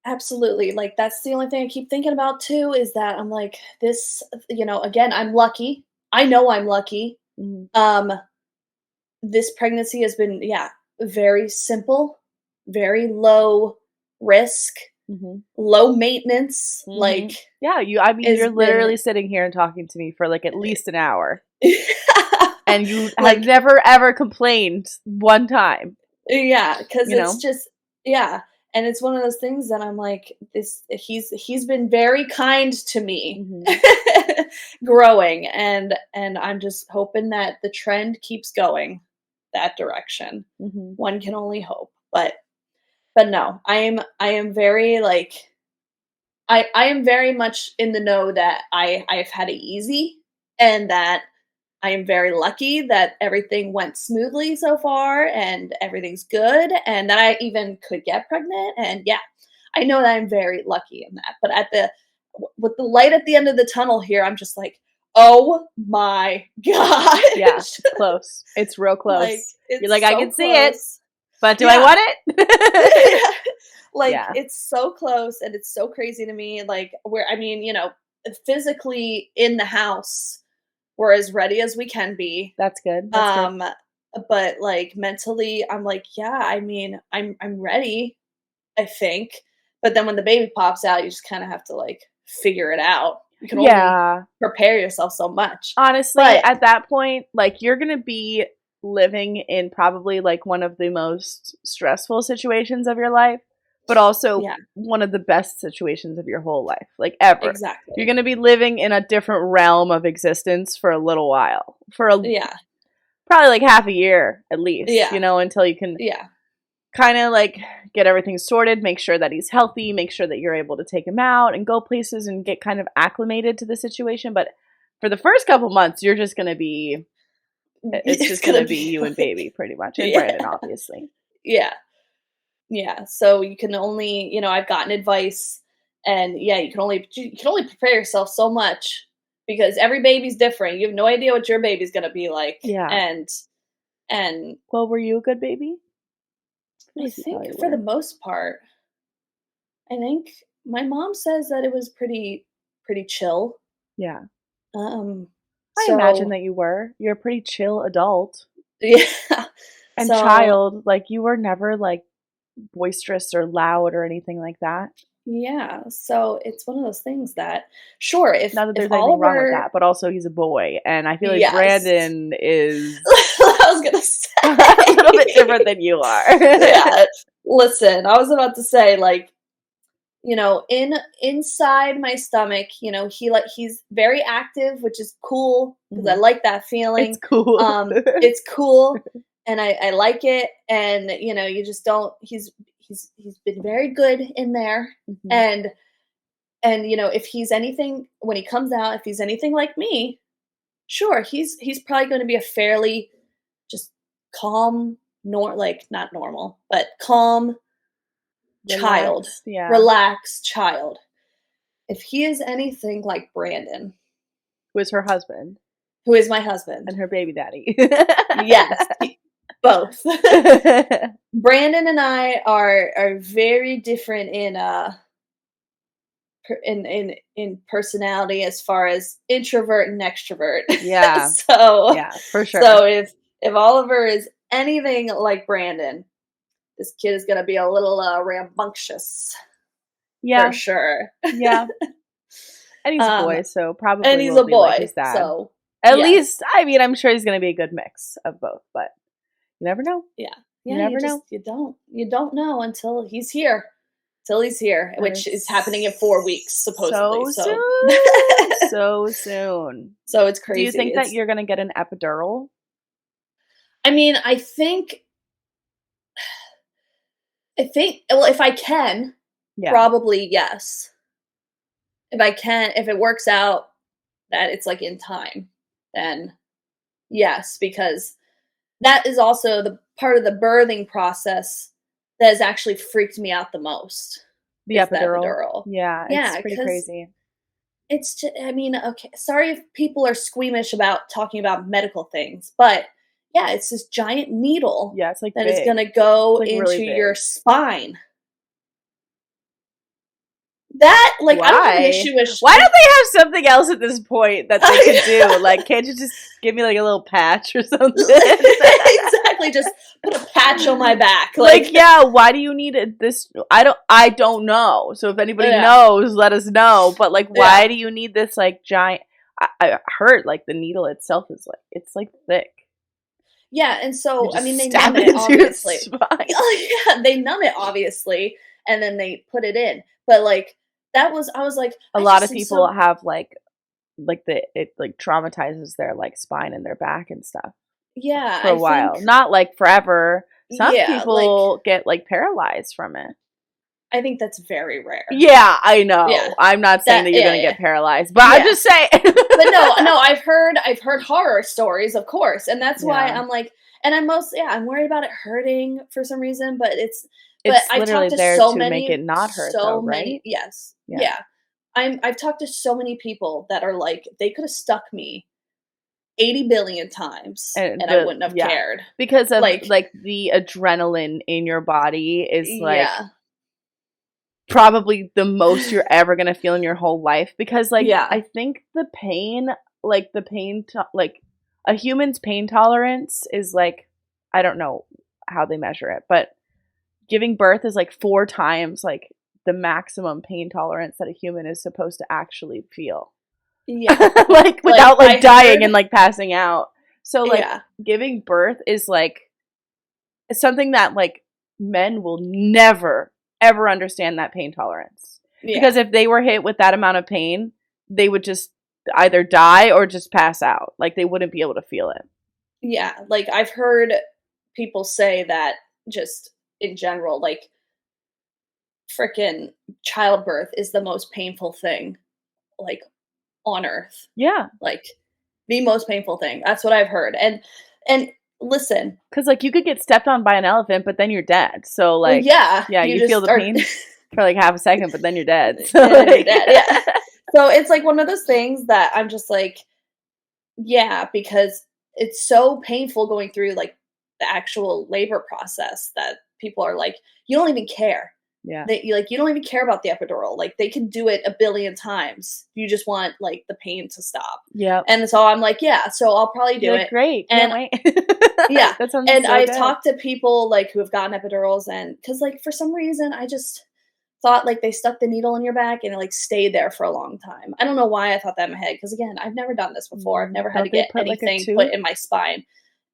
[SPEAKER 1] Absolutely. Like, that's the only thing I keep thinking about too, is that I'm like, this, again, I'm lucky. I know I'm lucky.
[SPEAKER 2] Mm-hmm.
[SPEAKER 1] This pregnancy has been, very simple, very low risk, low maintenance. Like,
[SPEAKER 2] you're literally sitting here and talking to me for like at least an hour. And you have never ever complained one time.
[SPEAKER 1] Yeah, because it's just, and it's one of those things that I'm like, he's been very kind to me, growing, and I'm just hoping that the trend keeps going that direction. One can only hope, but no, I am very like, I am very much in the know that I've had it easy, and that I am very lucky that everything went smoothly so far and everything's good, and that I even could get pregnant. And I know that I'm very lucky in that. But with the light at the end of the tunnel here, I'm just like, oh my god.
[SPEAKER 2] Yeah, it's close. It's real close.
[SPEAKER 1] Like,
[SPEAKER 2] you're like, so I can see it, but do I want it?
[SPEAKER 1] It's so close, and it's so crazy to me. Like, physically in the house, we're as ready as we can be.
[SPEAKER 2] That's good.
[SPEAKER 1] But like mentally, I'm like, I'm ready, I think. But then when the baby pops out, you just kind of have to like figure it out. You can only prepare yourself so much.
[SPEAKER 2] Honestly, at that point, like, you're gonna be living in probably like one of the most stressful situations of your life. but also
[SPEAKER 1] Yeah.
[SPEAKER 2] one of the best situations of your whole life, like ever.
[SPEAKER 1] Exactly.
[SPEAKER 2] You're going to be living in a different realm of existence for a little while,
[SPEAKER 1] Yeah.
[SPEAKER 2] probably like half a year at least,
[SPEAKER 1] Yeah.
[SPEAKER 2] you know, until you can
[SPEAKER 1] Yeah.
[SPEAKER 2] kind of like get everything sorted, make sure that he's healthy, make sure that you're able to take him out and go places and get kind of acclimated to the situation. But for the first couple months, you're just going to be, it's just going to be you and baby pretty much, and
[SPEAKER 1] Yeah.
[SPEAKER 2] Brandon, obviously.
[SPEAKER 1] Yeah. Yeah. So you can only, I've gotten advice, and yeah, you can only prepare yourself so much, because every baby's different. You have no idea what your baby's going to be like.
[SPEAKER 2] Yeah.
[SPEAKER 1] And
[SPEAKER 2] well, were you a good baby?
[SPEAKER 1] I think for the most part, I think my mom says that it was pretty chill.
[SPEAKER 2] Yeah.
[SPEAKER 1] I
[SPEAKER 2] imagine that you were. You're a pretty chill adult.
[SPEAKER 1] Yeah.
[SPEAKER 2] And child, like you were never like boisterous or loud or anything like that.
[SPEAKER 1] Yeah, so it's one of those things that, sure, if
[SPEAKER 2] not that there's
[SPEAKER 1] anything
[SPEAKER 2] wrong with that, but also he's a boy, and I feel like
[SPEAKER 1] Yes.
[SPEAKER 2] Brandon is
[SPEAKER 1] I was gonna say
[SPEAKER 2] a little bit different than you are.
[SPEAKER 1] Yeah, listen, I was about to say, like, inside my stomach, he's very active, which is cool because I like that feeling.
[SPEAKER 2] It's cool.
[SPEAKER 1] It's cool, and I like it, and you just don't. He's been very good in there, and if he's anything when he comes out, if he's anything like me, sure, he's probably going to be a fairly just calm, not normal, but calm child, relaxed child. If he is anything like Brandon,
[SPEAKER 2] who is her husband,
[SPEAKER 1] who is my husband,
[SPEAKER 2] and her baby daddy,
[SPEAKER 1] yes, both. Brandon and I are very different in personality as far as introvert and extrovert.
[SPEAKER 2] Yeah.
[SPEAKER 1] So
[SPEAKER 2] yeah, for sure.
[SPEAKER 1] So if Oliver is anything like Brandon, this kid is gonna be a little rambunctious.
[SPEAKER 2] Yeah,
[SPEAKER 1] for sure.
[SPEAKER 2] Yeah. And he's a boy, so probably
[SPEAKER 1] and he's a boy,
[SPEAKER 2] like his dad.
[SPEAKER 1] So
[SPEAKER 2] at least, I mean, I'm sure he's gonna be a good mix of both, but you never know.
[SPEAKER 1] Yeah.
[SPEAKER 2] You never know.
[SPEAKER 1] You don't know until he's here. Which is happening in 4 weeks, supposedly.
[SPEAKER 2] So soon. So soon.
[SPEAKER 1] So it's crazy.
[SPEAKER 2] Do you think that you're gonna get an epidural?
[SPEAKER 1] I mean, I think, well, if I can, probably yes. If I can, if it works out that it's like in time, then yes, because that is also the part of the birthing process that has actually freaked me out the most.
[SPEAKER 2] The epidural. Yeah, it's pretty crazy.
[SPEAKER 1] It's just, I mean, okay, sorry if people are squeamish about talking about medical things, but yeah, it's this giant needle.
[SPEAKER 2] Yeah, it's like
[SPEAKER 1] that is going to go into
[SPEAKER 2] really
[SPEAKER 1] your spine. That, like, I don't have an issue with.
[SPEAKER 2] Why don't they have something else at this point that they can do? Like, can't you just give me like a little patch or something?
[SPEAKER 1] Exactly, just put a patch on my back.
[SPEAKER 2] Like, yeah, why do you need this? I don't know. So if anybody knows, let us know. But like, why do you need this like giant? I heard like the needle itself is like, it's like thick.
[SPEAKER 1] Yeah, and so I mean they numb it obviously. Yeah, they numb it obviously, and then they put it in. But like I was like,
[SPEAKER 2] a lot of people have like it like traumatizes their like spine and their back and stuff.
[SPEAKER 1] Yeah,
[SPEAKER 2] for a while, not like forever. Some people get like paralyzed from it.
[SPEAKER 1] I think that's very rare.
[SPEAKER 2] Yeah, I know. Yeah. I'm not saying that you're gonna get paralyzed, but I'm just saying.
[SPEAKER 1] But no, I've heard horror stories, of course, and that's why I'm like, and I'm worried about it hurting for some reason, but I've talked to so many,
[SPEAKER 2] make it not hurt, though, right?
[SPEAKER 1] Yes, yeah. I've talked to so many people that are like, they could have stuck me 80 billion times and I wouldn't have cared
[SPEAKER 2] because of like the adrenaline in your body is like probably the most you're ever gonna feel in your whole life, because like I think the pain like a human's pain tolerance is like, I don't know how they measure it, but giving birth is like 4 times like the maximum pain tolerance that a human is supposed to actually feel. Yeah. like without like dying and like passing out. So like giving birth is like something that like men will never ever understand that pain tolerance.
[SPEAKER 1] Yeah.
[SPEAKER 2] Because if they were hit with that amount of pain, they would just either die or just pass out. Like, they wouldn't be able to feel it.
[SPEAKER 1] Yeah, like, I've heard people say that just in general, like, frickin' childbirth is the most painful thing, like, on earth.
[SPEAKER 2] Yeah.
[SPEAKER 1] Like, the most painful thing. That's what I've heard, and listen.
[SPEAKER 2] Because, like, you could get stepped on by an elephant, but then you're dead. So,
[SPEAKER 1] Well,
[SPEAKER 2] like,
[SPEAKER 1] yeah,
[SPEAKER 2] yeah,
[SPEAKER 1] you
[SPEAKER 2] you feel
[SPEAKER 1] just
[SPEAKER 2] the
[SPEAKER 1] are
[SPEAKER 2] pain for, like, half a second, but then you're dead. So,
[SPEAKER 1] and then you're
[SPEAKER 2] like
[SPEAKER 1] dead, yeah. So, it's, like, one of those things that I'm just like, yeah, because it's so painful going through, like, the actual labor process that people are like, "You don't even care."
[SPEAKER 2] Yeah.
[SPEAKER 1] You don't even care about the epidural, like, they can do it a billion times. You just want, like, the pain to stop.
[SPEAKER 2] Yep.
[SPEAKER 1] And so I'm like, "Yeah, so I'll probably do
[SPEAKER 2] You're
[SPEAKER 1] it."
[SPEAKER 2] like, "Great,
[SPEAKER 1] And
[SPEAKER 2] can't wait."
[SPEAKER 1] yeah,
[SPEAKER 2] That sounds
[SPEAKER 1] and
[SPEAKER 2] so
[SPEAKER 1] I've
[SPEAKER 2] good.
[SPEAKER 1] talked to people, like, who have gotten epidurals and because like, for some reason, I just thought, like, they stuck the needle in your back and it, like, stayed there for a long time. I don't know why I thought that in my head because again, I've never done this before. I've never had to
[SPEAKER 2] Don't they
[SPEAKER 1] get
[SPEAKER 2] put, like, a
[SPEAKER 1] anything
[SPEAKER 2] tube?
[SPEAKER 1] put in my spine.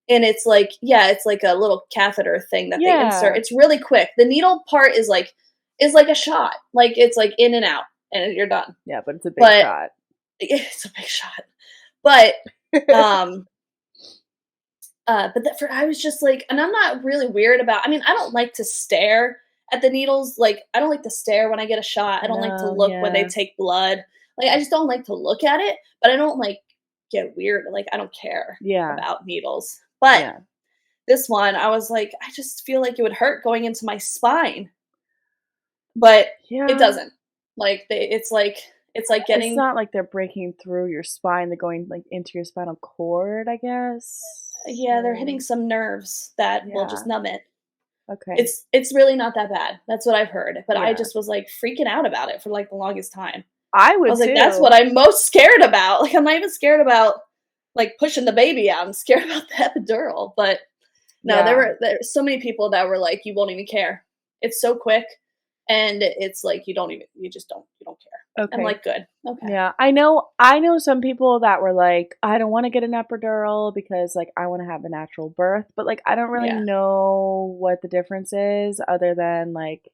[SPEAKER 1] And it's like yeah, it's like a little catheter thing that they insert.
[SPEAKER 2] Yeah.
[SPEAKER 1] It's really quick. The needle part is like a shot. Like, it's, like, in and out, and you're done.
[SPEAKER 2] Yeah, but it's a big
[SPEAKER 1] But
[SPEAKER 2] shot.
[SPEAKER 1] it's a big shot. But, um but that for I was just like and I'm not really weird about I mean, I don't like to stare at the needles, like, I don't like to stare when I get a shot, I don't like to
[SPEAKER 2] No,
[SPEAKER 1] look when they
[SPEAKER 2] yeah.
[SPEAKER 1] take blood, like, I just don't like to look at it, but I don't, like, get weird, like, I don't care
[SPEAKER 2] Yeah.
[SPEAKER 1] about needles, but
[SPEAKER 2] Yeah.
[SPEAKER 1] this one, I was like, I just feel like it would hurt going into my spine, but it
[SPEAKER 2] Yeah.
[SPEAKER 1] doesn't, like, it's like
[SPEAKER 2] It's
[SPEAKER 1] getting
[SPEAKER 2] not like they're breaking through your spine, they're going, like, into your spinal cord, I guess?
[SPEAKER 1] yeah, they're hitting some nerves that will just
[SPEAKER 2] Yeah.
[SPEAKER 1] numb it.
[SPEAKER 2] Okay.
[SPEAKER 1] It's really not that bad. That's what I've heard, but I
[SPEAKER 2] Yeah.
[SPEAKER 1] just was, like, freaking out about it for, like, the longest time.
[SPEAKER 2] I
[SPEAKER 1] I
[SPEAKER 2] would
[SPEAKER 1] was like, "That's
[SPEAKER 2] too.
[SPEAKER 1] what I'm most scared about." Like, I'm not even scared about, like, pushing the baby out. I'm scared about the epidural, but no,
[SPEAKER 2] Yeah.
[SPEAKER 1] there were so many people that were like, "You won't even care. It's so quick, and it's like you don't care." I'm
[SPEAKER 2] Okay.
[SPEAKER 1] like, "Good. Okay."
[SPEAKER 2] Yeah. I know some people that were like, "I don't wanna get an epidural because, like, I wanna have a natural birth," but, like, I don't really
[SPEAKER 1] Yeah.
[SPEAKER 2] know what the difference is other than, like,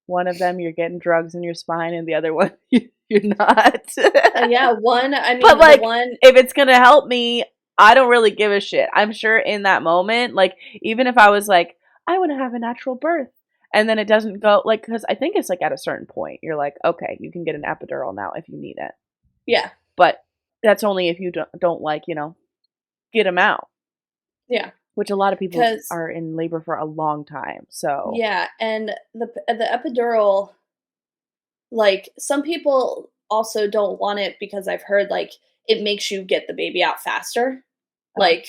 [SPEAKER 2] one of them, you're getting drugs in your spine, and the other one, you're not.
[SPEAKER 1] Yeah, one I
[SPEAKER 2] But,
[SPEAKER 1] mean, the
[SPEAKER 2] like,
[SPEAKER 1] one
[SPEAKER 2] if it's gonna help me, I don't really give a shit. I'm sure in that moment, like, even if I was like, "I wanna have a natural birth," and then it doesn't go like, because I think it's, like, at a certain point, you're like, "Okay, you can get an epidural now if you need it."
[SPEAKER 1] yeah,
[SPEAKER 2] But that's only if you don't like, get them out,
[SPEAKER 1] yeah,
[SPEAKER 2] which a lot of people
[SPEAKER 1] because
[SPEAKER 2] are in labor for a long time, so
[SPEAKER 1] yeah, and the epidural, like, some people also don't want it because I've heard, like, it makes you get the baby out faster,
[SPEAKER 2] oh.
[SPEAKER 1] like,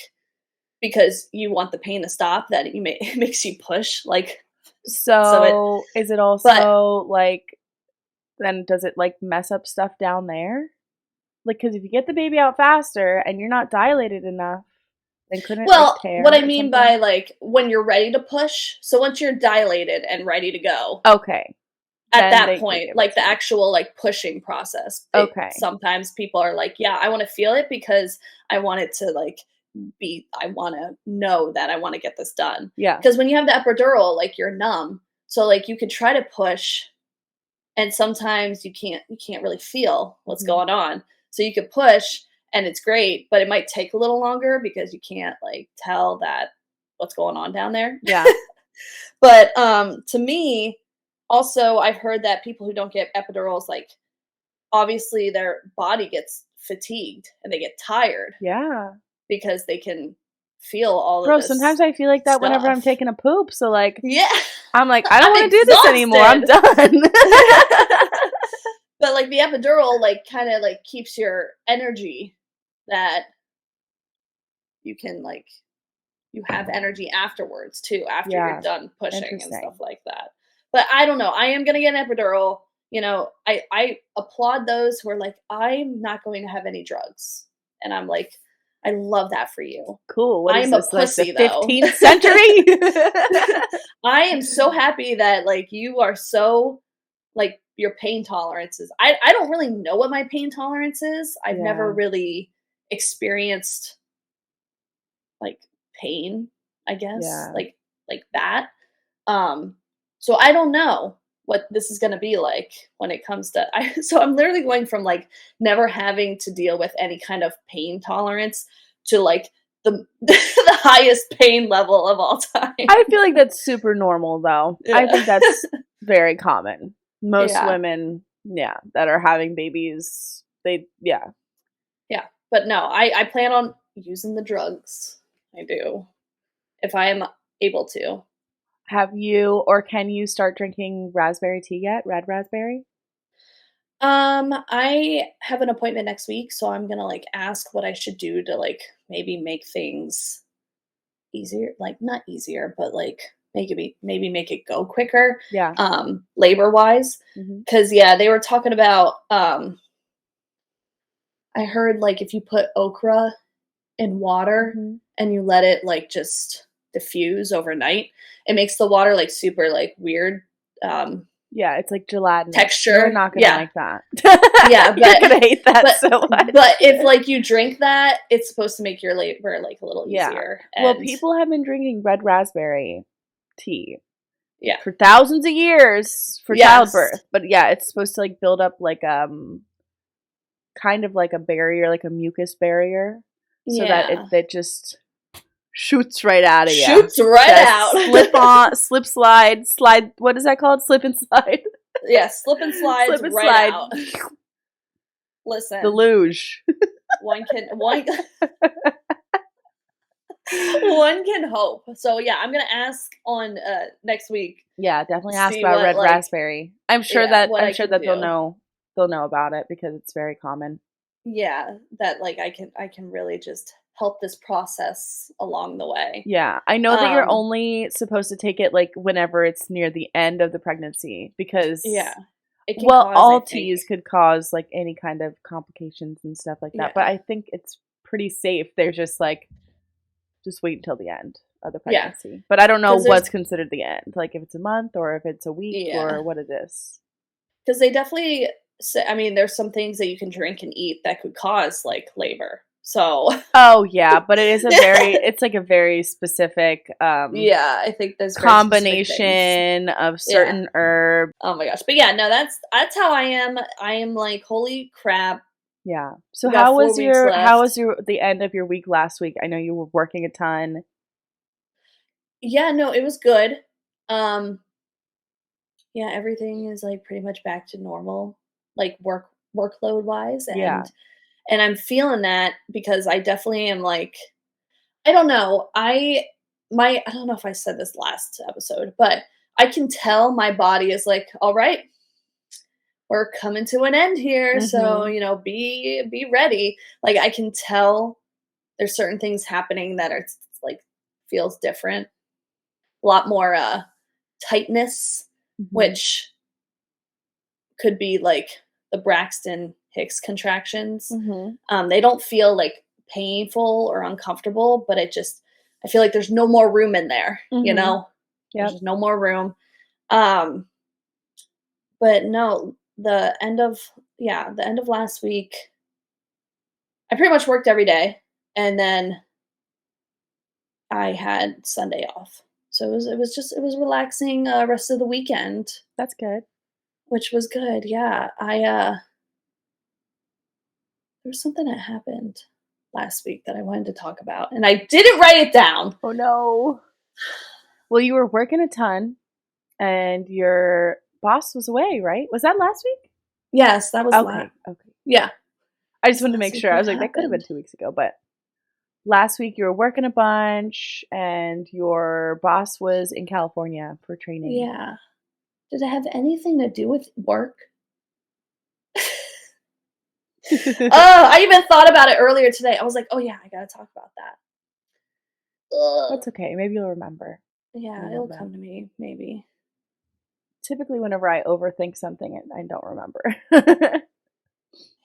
[SPEAKER 1] because you want the pain to stop, that it makes you push, like, so it
[SPEAKER 2] So, is it
[SPEAKER 1] but
[SPEAKER 2] also, like then does it, like, mess up stuff down there? Like, because if you get the baby out faster and you're not dilated enough, then couldn't it, like,
[SPEAKER 1] well, what
[SPEAKER 2] tear
[SPEAKER 1] I
[SPEAKER 2] or
[SPEAKER 1] mean
[SPEAKER 2] something?
[SPEAKER 1] by, like, when you're ready to push, so once you're dilated and ready to go,
[SPEAKER 2] Okay,
[SPEAKER 1] at
[SPEAKER 2] then
[SPEAKER 1] that
[SPEAKER 2] they
[SPEAKER 1] point,
[SPEAKER 2] give it
[SPEAKER 1] like,
[SPEAKER 2] to
[SPEAKER 1] the
[SPEAKER 2] you.
[SPEAKER 1] actual, like, pushing process, it
[SPEAKER 2] Okay.
[SPEAKER 1] sometimes people are like, "Yeah, I wanna feel it because I want it to, like, I wanna know that I wanna get this done."
[SPEAKER 2] Yeah.
[SPEAKER 1] Because when you have the epidural, like, you're numb, so, like, you could try to push, and sometimes you can't really feel what's
[SPEAKER 2] Mhm.
[SPEAKER 1] going on. So you could push, and it's great, but it might take a little longer because you can't, like, tell that what's going on down there.
[SPEAKER 2] Yeah.
[SPEAKER 1] But, to me, also, I've heard that people who don't get epidurals, like, obviously their body gets fatigued and they get tired
[SPEAKER 2] Yeah.
[SPEAKER 1] because they can feel all of
[SPEAKER 2] Bro, sometimes
[SPEAKER 1] this
[SPEAKER 2] I feel like that whenever I'm
[SPEAKER 1] stuff.
[SPEAKER 2] taking a poop, so, like,
[SPEAKER 1] Yeah,
[SPEAKER 2] I'm like, "I don't
[SPEAKER 1] I'm
[SPEAKER 2] wanna do this anymore, I'm
[SPEAKER 1] exhausted.
[SPEAKER 2] done."
[SPEAKER 1] But, like, the epidural, like, kinda, like, keeps your energy that you can, like you have energy afterwards too, after you're
[SPEAKER 2] Yeah.
[SPEAKER 1] done pushing and stuff
[SPEAKER 2] Interesting.
[SPEAKER 1] like that. But I don't know, I am gonna get an epidural, I applaud those who are like, "I'm not going to have any drugs." And I'm like, "I love that for you."
[SPEAKER 2] Cool. What
[SPEAKER 1] I
[SPEAKER 2] is
[SPEAKER 1] am a
[SPEAKER 2] this, like, the
[SPEAKER 1] pussy, though.
[SPEAKER 2] 15th century?
[SPEAKER 1] I am so happy that, like, you are so like, your pain tolerances I don't really know what my pain tolerance is. I've never
[SPEAKER 2] Yeah.
[SPEAKER 1] really experienced, like, pain, I guess,
[SPEAKER 2] Yeah.
[SPEAKER 1] like that. Um, So I don't know what this is gonna be like when it comes to so I'm literally going from, like, never having to deal with any kind of pain tolerance to, like, the the highest pain level of all time.
[SPEAKER 2] I feel like that's super normal, though. I
[SPEAKER 1] Yeah.
[SPEAKER 2] think that's very common. Most
[SPEAKER 1] Yeah.
[SPEAKER 2] women, that are having babies,
[SPEAKER 1] Yeah. But no, I plan on using the drugs. I do. If I am able to.
[SPEAKER 2] Have you or can you start drinking raspberry tea yet? Red raspberry?
[SPEAKER 1] I have an appointment next week, so I'm gonna, like, ask what I should do to, like, maybe make things easier, like, not easier, but, like, maybe make it go quicker,
[SPEAKER 2] Yeah.
[SPEAKER 1] labor-wise.
[SPEAKER 2] Mhm.
[SPEAKER 1] 'Cause, yeah, they were talking about, I heard, like, if you put okra in water
[SPEAKER 2] Mhm.
[SPEAKER 1] and you let it, like, just diffuse overnight, it makes the water, like, super, like, weird,
[SPEAKER 2] Yeah, it's like gelatinous. You're
[SPEAKER 1] texture.
[SPEAKER 2] not gonna
[SPEAKER 1] Yeah.
[SPEAKER 2] like that.
[SPEAKER 1] Yeah,
[SPEAKER 2] You're gonna hate that
[SPEAKER 1] but
[SPEAKER 2] so much.
[SPEAKER 1] but if, like, you drink that, it's supposed to make your labor, like, a little
[SPEAKER 2] Yeah.
[SPEAKER 1] easier,
[SPEAKER 2] Well,
[SPEAKER 1] and
[SPEAKER 2] people have been drinking red raspberry tea
[SPEAKER 1] yeah.
[SPEAKER 2] for thousands of years for
[SPEAKER 1] Yes.
[SPEAKER 2] childbirth. But yeah, it's supposed to like build up like kind of like a barrier, like a mucus barrier, so that
[SPEAKER 1] Yeah.
[SPEAKER 2] it just shoots right out of you.
[SPEAKER 1] Shoots right out.
[SPEAKER 2] Slide. What is that called? Slip and slide.
[SPEAKER 1] Yeah, slip and slides
[SPEAKER 2] Slip and
[SPEAKER 1] right
[SPEAKER 2] slide.
[SPEAKER 1] out. Listen,
[SPEAKER 2] Deluge.
[SPEAKER 1] one can one can hope. So yeah, I'm gonna ask on next week.
[SPEAKER 2] Yeah, definitely ask
[SPEAKER 1] See
[SPEAKER 2] about
[SPEAKER 1] what
[SPEAKER 2] red
[SPEAKER 1] like
[SPEAKER 2] raspberry. I'm sure
[SPEAKER 1] yeah,
[SPEAKER 2] that
[SPEAKER 1] what I can
[SPEAKER 2] they'll
[SPEAKER 1] do.
[SPEAKER 2] know about it because it's very common.
[SPEAKER 1] Yeah, that like I can really just help this process along the way.
[SPEAKER 2] Yeah, I know that you're
[SPEAKER 1] Um
[SPEAKER 2] only supposed to take it like whenever it's near the end of the pregnancy
[SPEAKER 1] yeah.
[SPEAKER 2] because
[SPEAKER 1] It can
[SPEAKER 2] well,
[SPEAKER 1] cause, I
[SPEAKER 2] all
[SPEAKER 1] think.
[SPEAKER 2] teas could cause like any kind of complications and stuff like that, but
[SPEAKER 1] Yeah.
[SPEAKER 2] I think it's pretty safe. They're just like just wait until the end of the
[SPEAKER 1] Yeah.
[SPEAKER 2] pregnancy. But I don't know
[SPEAKER 1] Because there's
[SPEAKER 2] what's considered the end, like if it's a month or if it's a week
[SPEAKER 1] yeah.
[SPEAKER 2] or what it is.
[SPEAKER 1] Because they definitely say, I mean, there's some things that you can drink and eat that could cause like labor. So
[SPEAKER 2] Oh yeah, but it's like a very specific
[SPEAKER 1] yeah, I think there's very specific things.
[SPEAKER 2] combination of
[SPEAKER 1] Yeah.
[SPEAKER 2] certain herbs.
[SPEAKER 1] Oh my gosh. But yeah, no, that's how I am. I am like, holy crap.
[SPEAKER 2] Yeah. So
[SPEAKER 1] We got 4 weeks
[SPEAKER 2] how
[SPEAKER 1] left.
[SPEAKER 2] was your the end of your week last week? I know you were working a ton.
[SPEAKER 1] Yeah, no, it was good. Um, yeah, everything is like pretty much back to normal, like workload wise,
[SPEAKER 2] Yeah.
[SPEAKER 1] and I'm feeling that because I definitely am like, I don't know. I don't know if I said this last episode, but I can tell my body is like, all right, we're coming to an end here, so
[SPEAKER 2] Mhm.
[SPEAKER 1] be ready. Like I can tell there's certain things happening that are like feels different, a lot more tightness,
[SPEAKER 2] Mhm.
[SPEAKER 1] which could be like the Braxton Hicks contractions.
[SPEAKER 2] Mhm.
[SPEAKER 1] They don't feel like painful or uncomfortable, but I feel like there's no more room in there,
[SPEAKER 2] Mhm.
[SPEAKER 1] There's
[SPEAKER 2] Yep.
[SPEAKER 1] just no more room. Um, but no, the end of last week, I pretty much worked every day, and then I had Sunday off. So it was relaxing rest of the weekend,
[SPEAKER 2] That's good.
[SPEAKER 1] which was good. Yeah, there was something that happened last week that I wanted to talk about, and I didn't write it down.
[SPEAKER 2] Oh no. Well, you were working a ton and your boss was away, right? Was that last week?
[SPEAKER 1] Yes, that was
[SPEAKER 2] Okay. Okay.
[SPEAKER 1] yeah.
[SPEAKER 2] I just
[SPEAKER 1] That's
[SPEAKER 2] wanted to
[SPEAKER 1] last
[SPEAKER 2] make
[SPEAKER 1] week.
[SPEAKER 2] sure. I
[SPEAKER 1] What
[SPEAKER 2] was like that could have been
[SPEAKER 1] happened?
[SPEAKER 2] 2 weeks ago, but last week you were working a bunch and your boss was in California for training.
[SPEAKER 1] Yeah. Did it have anything to do with work? Oh, I even thought about it earlier today. I was like, "Oh yeah, I gotta talk about that." Ugh.
[SPEAKER 2] That's okay. Maybe you'll remember.
[SPEAKER 1] Yeah,
[SPEAKER 2] You
[SPEAKER 1] it'll
[SPEAKER 2] never know.
[SPEAKER 1] come to me, maybe.
[SPEAKER 2] Typically, whenever I overthink something, I don't remember.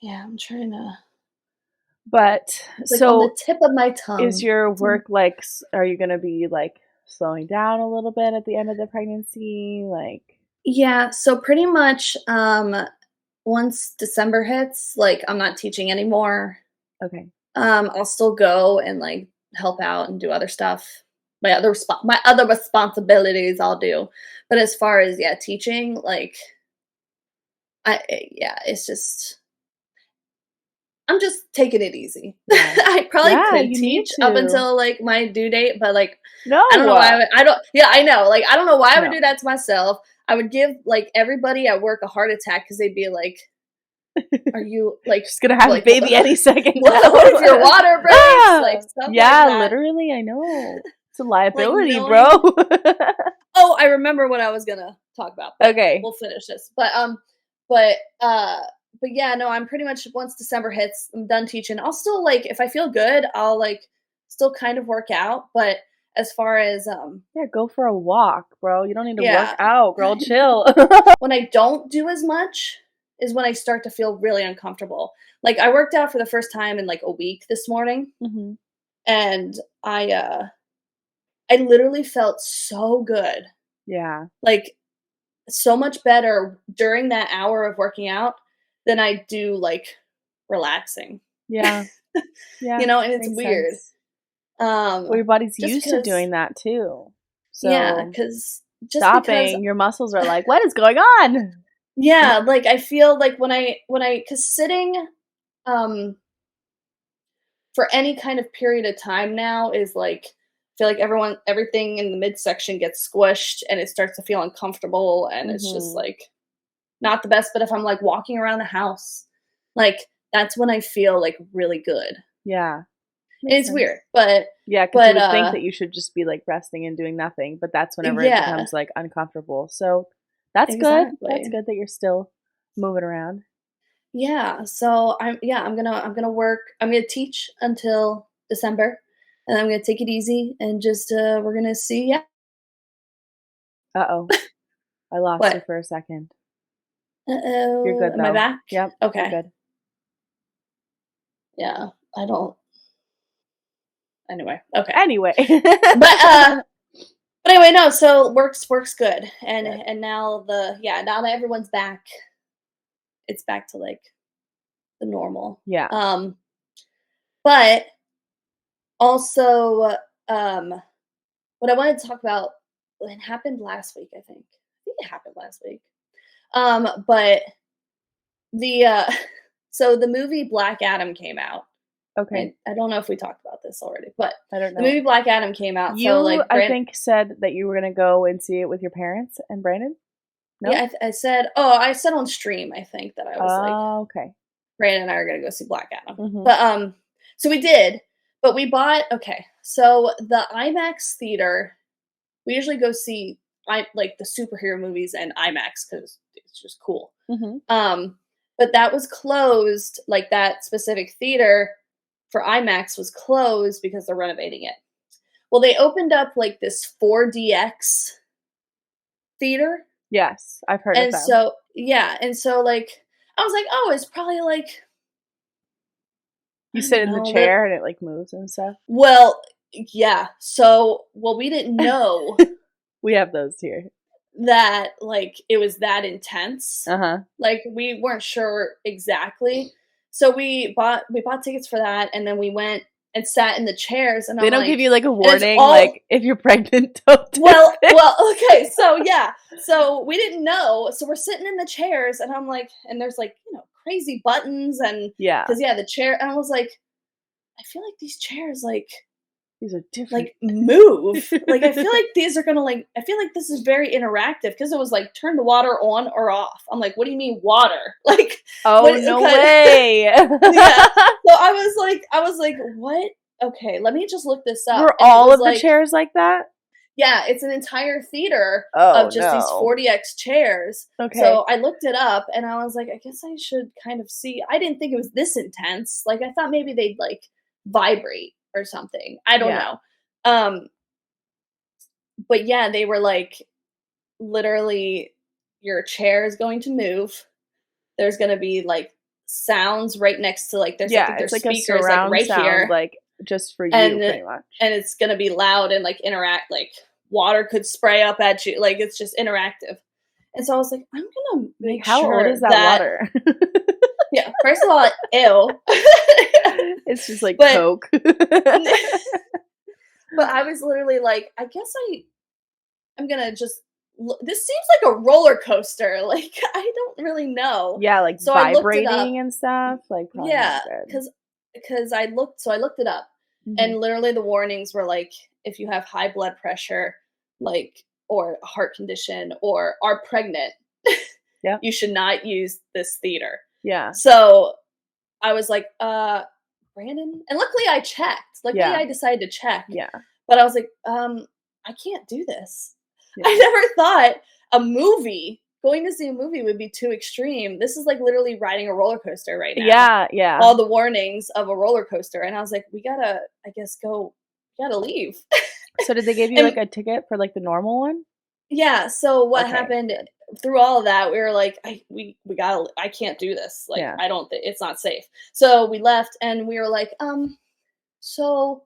[SPEAKER 1] Yeah, I'm trying to.
[SPEAKER 2] But
[SPEAKER 1] It's like on the
[SPEAKER 2] so,
[SPEAKER 1] tip of my
[SPEAKER 2] is
[SPEAKER 1] tongue.
[SPEAKER 2] your
[SPEAKER 1] It's on.
[SPEAKER 2] work like? Are you gonna be like slowing down a little bit at the end of the pregnancy? Like,
[SPEAKER 1] Yeah, so pretty much, once December hits, like I'm not teaching anymore.
[SPEAKER 2] okay,
[SPEAKER 1] I'll still go and like help out and do other stuff. my other responsibilities I'll do. But as far as teaching, like it's just I'm just taking it easy.
[SPEAKER 2] Yeah.
[SPEAKER 1] I probably
[SPEAKER 2] Yeah,
[SPEAKER 1] could
[SPEAKER 2] you need
[SPEAKER 1] teach up
[SPEAKER 2] to.
[SPEAKER 1] until like my due date, but like
[SPEAKER 2] No.
[SPEAKER 1] I don't know why I don't I know. Like I don't know why I would
[SPEAKER 2] No.
[SPEAKER 1] do that to myself. I would give like everybody at work a heart attack because they'd be like, "Are you like
[SPEAKER 2] just gonna have a baby any second now?
[SPEAKER 1] What if your water breaks?" Like stuff like that.
[SPEAKER 2] Literally, I know. It's a liability,
[SPEAKER 1] like
[SPEAKER 2] bro.
[SPEAKER 1] Oh, I remember what I was gonna talk about.
[SPEAKER 2] Okay,
[SPEAKER 1] we'll finish this. But yeah, no, I'm pretty much once December hits, I'm done teaching. I'll still like if I feel good, I'll like still kind of work out, but as far as
[SPEAKER 2] go for a walk, bro. You don't need to
[SPEAKER 1] Yeah.
[SPEAKER 2] work out, girl. Chill.
[SPEAKER 1] when I don't do as much is when I start to feel really uncomfortable. Like I worked out for the first time in like a week this morning, and I literally felt so good.
[SPEAKER 2] Yeah.
[SPEAKER 1] Like so much better during that hour of working out than I do like relaxing.
[SPEAKER 2] Yeah. Yeah.
[SPEAKER 1] You know, and it's weird.
[SPEAKER 2] Sense. Well, your body's used to doing that too. So
[SPEAKER 1] yeah, because
[SPEAKER 2] your muscles are like, what is going on?
[SPEAKER 1] Yeah, like I feel like when I because sitting for any kind of period of time now is like I feel like everything in the midsection gets squished and it starts to feel uncomfortable and it's just like not the best. But if I'm like walking around the house, like that's when I feel like really good.
[SPEAKER 2] Yeah.
[SPEAKER 1] It's weird, but
[SPEAKER 2] yeah, because you would think that you should just be like resting and doing nothing, but that's whenever it becomes like uncomfortable. So that's good. That's good that you're still moving around.
[SPEAKER 1] Yeah. So I'm gonna work. I'm gonna teach until December, and I'm gonna take it easy and just we're gonna see. Yeah.
[SPEAKER 2] Uh-oh. I lost you for a second.
[SPEAKER 1] Uh-oh.
[SPEAKER 2] You're good though.
[SPEAKER 1] Am I back?
[SPEAKER 2] Yep.
[SPEAKER 1] Okay.
[SPEAKER 2] You're good.
[SPEAKER 1] Yeah. I don't. Anyway. Okay.
[SPEAKER 2] Anyway.
[SPEAKER 1] But anyway, no. So works good, and now now that everyone's back, it's back to like the normal.
[SPEAKER 2] Yeah.
[SPEAKER 1] But also, what I wanted to talk about, it happened last week, I think it happened last week. But so the movie Black Adam came out.
[SPEAKER 2] Okay.
[SPEAKER 1] I don't know if we talked about this already, but
[SPEAKER 2] I don't know.
[SPEAKER 1] The movie Black Adam came out.
[SPEAKER 2] You,
[SPEAKER 1] so like,
[SPEAKER 2] I think, said that you were gonna go and see it with your parents and Brandon.
[SPEAKER 1] No? Yeah, I said on stream. I think that I was
[SPEAKER 2] okay.
[SPEAKER 1] Brandon and I are gonna go see Black Adam, but so we did, but we bought So the IMAX theater, we usually go see like the superhero movies in IMAX because it's just cool. But that was closed. Like that specific theater for IMAX was closed because they're renovating it. Well, they opened up like this 4DX theater.
[SPEAKER 2] Yes, I've heard of that.
[SPEAKER 1] And so like I was like, oh, it's probably like
[SPEAKER 2] you sit in the chair and it like moves and stuff.
[SPEAKER 1] Well, yeah. So we didn't know.
[SPEAKER 2] We have those here.
[SPEAKER 1] That like it was that intense.
[SPEAKER 2] Like
[SPEAKER 1] we weren't sure exactly. So we bought tickets for that, and then we went and sat in the chairs. And
[SPEAKER 2] they don't give you like a warning, like if you're pregnant. Don't
[SPEAKER 1] well, okay. So yeah, so we didn't know. So we're sitting in the chairs, and I'm like, and there's like crazy buttons and because the chair. And I was like, I feel like these chairs like
[SPEAKER 2] these are different.
[SPEAKER 1] Like move. Like I feel like these are gonna like. I feel like this is very interactive because it was like turn the water on or off. I'm like, what do you mean water? Like
[SPEAKER 2] no way.
[SPEAKER 1] Yeah. So I was like, what? Okay, let me just look this up.
[SPEAKER 2] Were all of the chairs like that?
[SPEAKER 1] Yeah, it's an entire theater of just these 4DX chairs.
[SPEAKER 2] Okay.
[SPEAKER 1] So I looked it up and I was like, I guess I should kind of see. I didn't think it was this intense. Like I thought maybe they'd like vibrate or something. I don't know. But yeah, they were like literally your chair is going to move. There's going to be like sounds right next to like there's
[SPEAKER 2] it's like speakers a surround like right sound, here like just for you pretty much.
[SPEAKER 1] And it's going to be loud and like interact, like water could spray up at you, like it's just interactive. And so I was like, I'm going to make
[SPEAKER 2] how
[SPEAKER 1] sure
[SPEAKER 2] old is that water?
[SPEAKER 1] Yeah, first of all, ew.
[SPEAKER 2] It's just like Coke.
[SPEAKER 1] But I was literally like, I guess I'm gonna just this seems like a roller coaster. Like, I don't really know.
[SPEAKER 2] Yeah, like
[SPEAKER 1] So I looked it up.
[SPEAKER 2] vibrating and stuff, like probably
[SPEAKER 1] Yeah,
[SPEAKER 2] not good.
[SPEAKER 1] because I looked it up,
[SPEAKER 2] Mhm.
[SPEAKER 1] and literally the warnings were like, if you have high blood pressure, like, or a heart condition, or are pregnant,
[SPEAKER 2] Yep.
[SPEAKER 1] you should not use this theater.
[SPEAKER 2] Yeah.
[SPEAKER 1] So I was like, Brandon, and luckily I checked. Luckily
[SPEAKER 2] Yeah.
[SPEAKER 1] I decided to check,
[SPEAKER 2] Yeah.
[SPEAKER 1] but I was like, I can't do this.
[SPEAKER 2] Yeah.
[SPEAKER 1] I never thought going to see a movie would be too extreme. This is like literally riding a roller coaster right now.
[SPEAKER 2] Yeah, yeah.
[SPEAKER 1] All the warnings of a roller coaster, and I was like, we gotta, I guess, go. We gotta leave.
[SPEAKER 2] So did they give you,
[SPEAKER 1] And
[SPEAKER 2] like, a ticket for, like, the normal one?
[SPEAKER 1] yeah, so what
[SPEAKER 2] Okay,
[SPEAKER 1] happened
[SPEAKER 2] good.
[SPEAKER 1] through all of that, we were like, we gotta. I can't do this. Like,
[SPEAKER 2] Yeah.
[SPEAKER 1] I don't. It's not safe. So we left, and we were like, so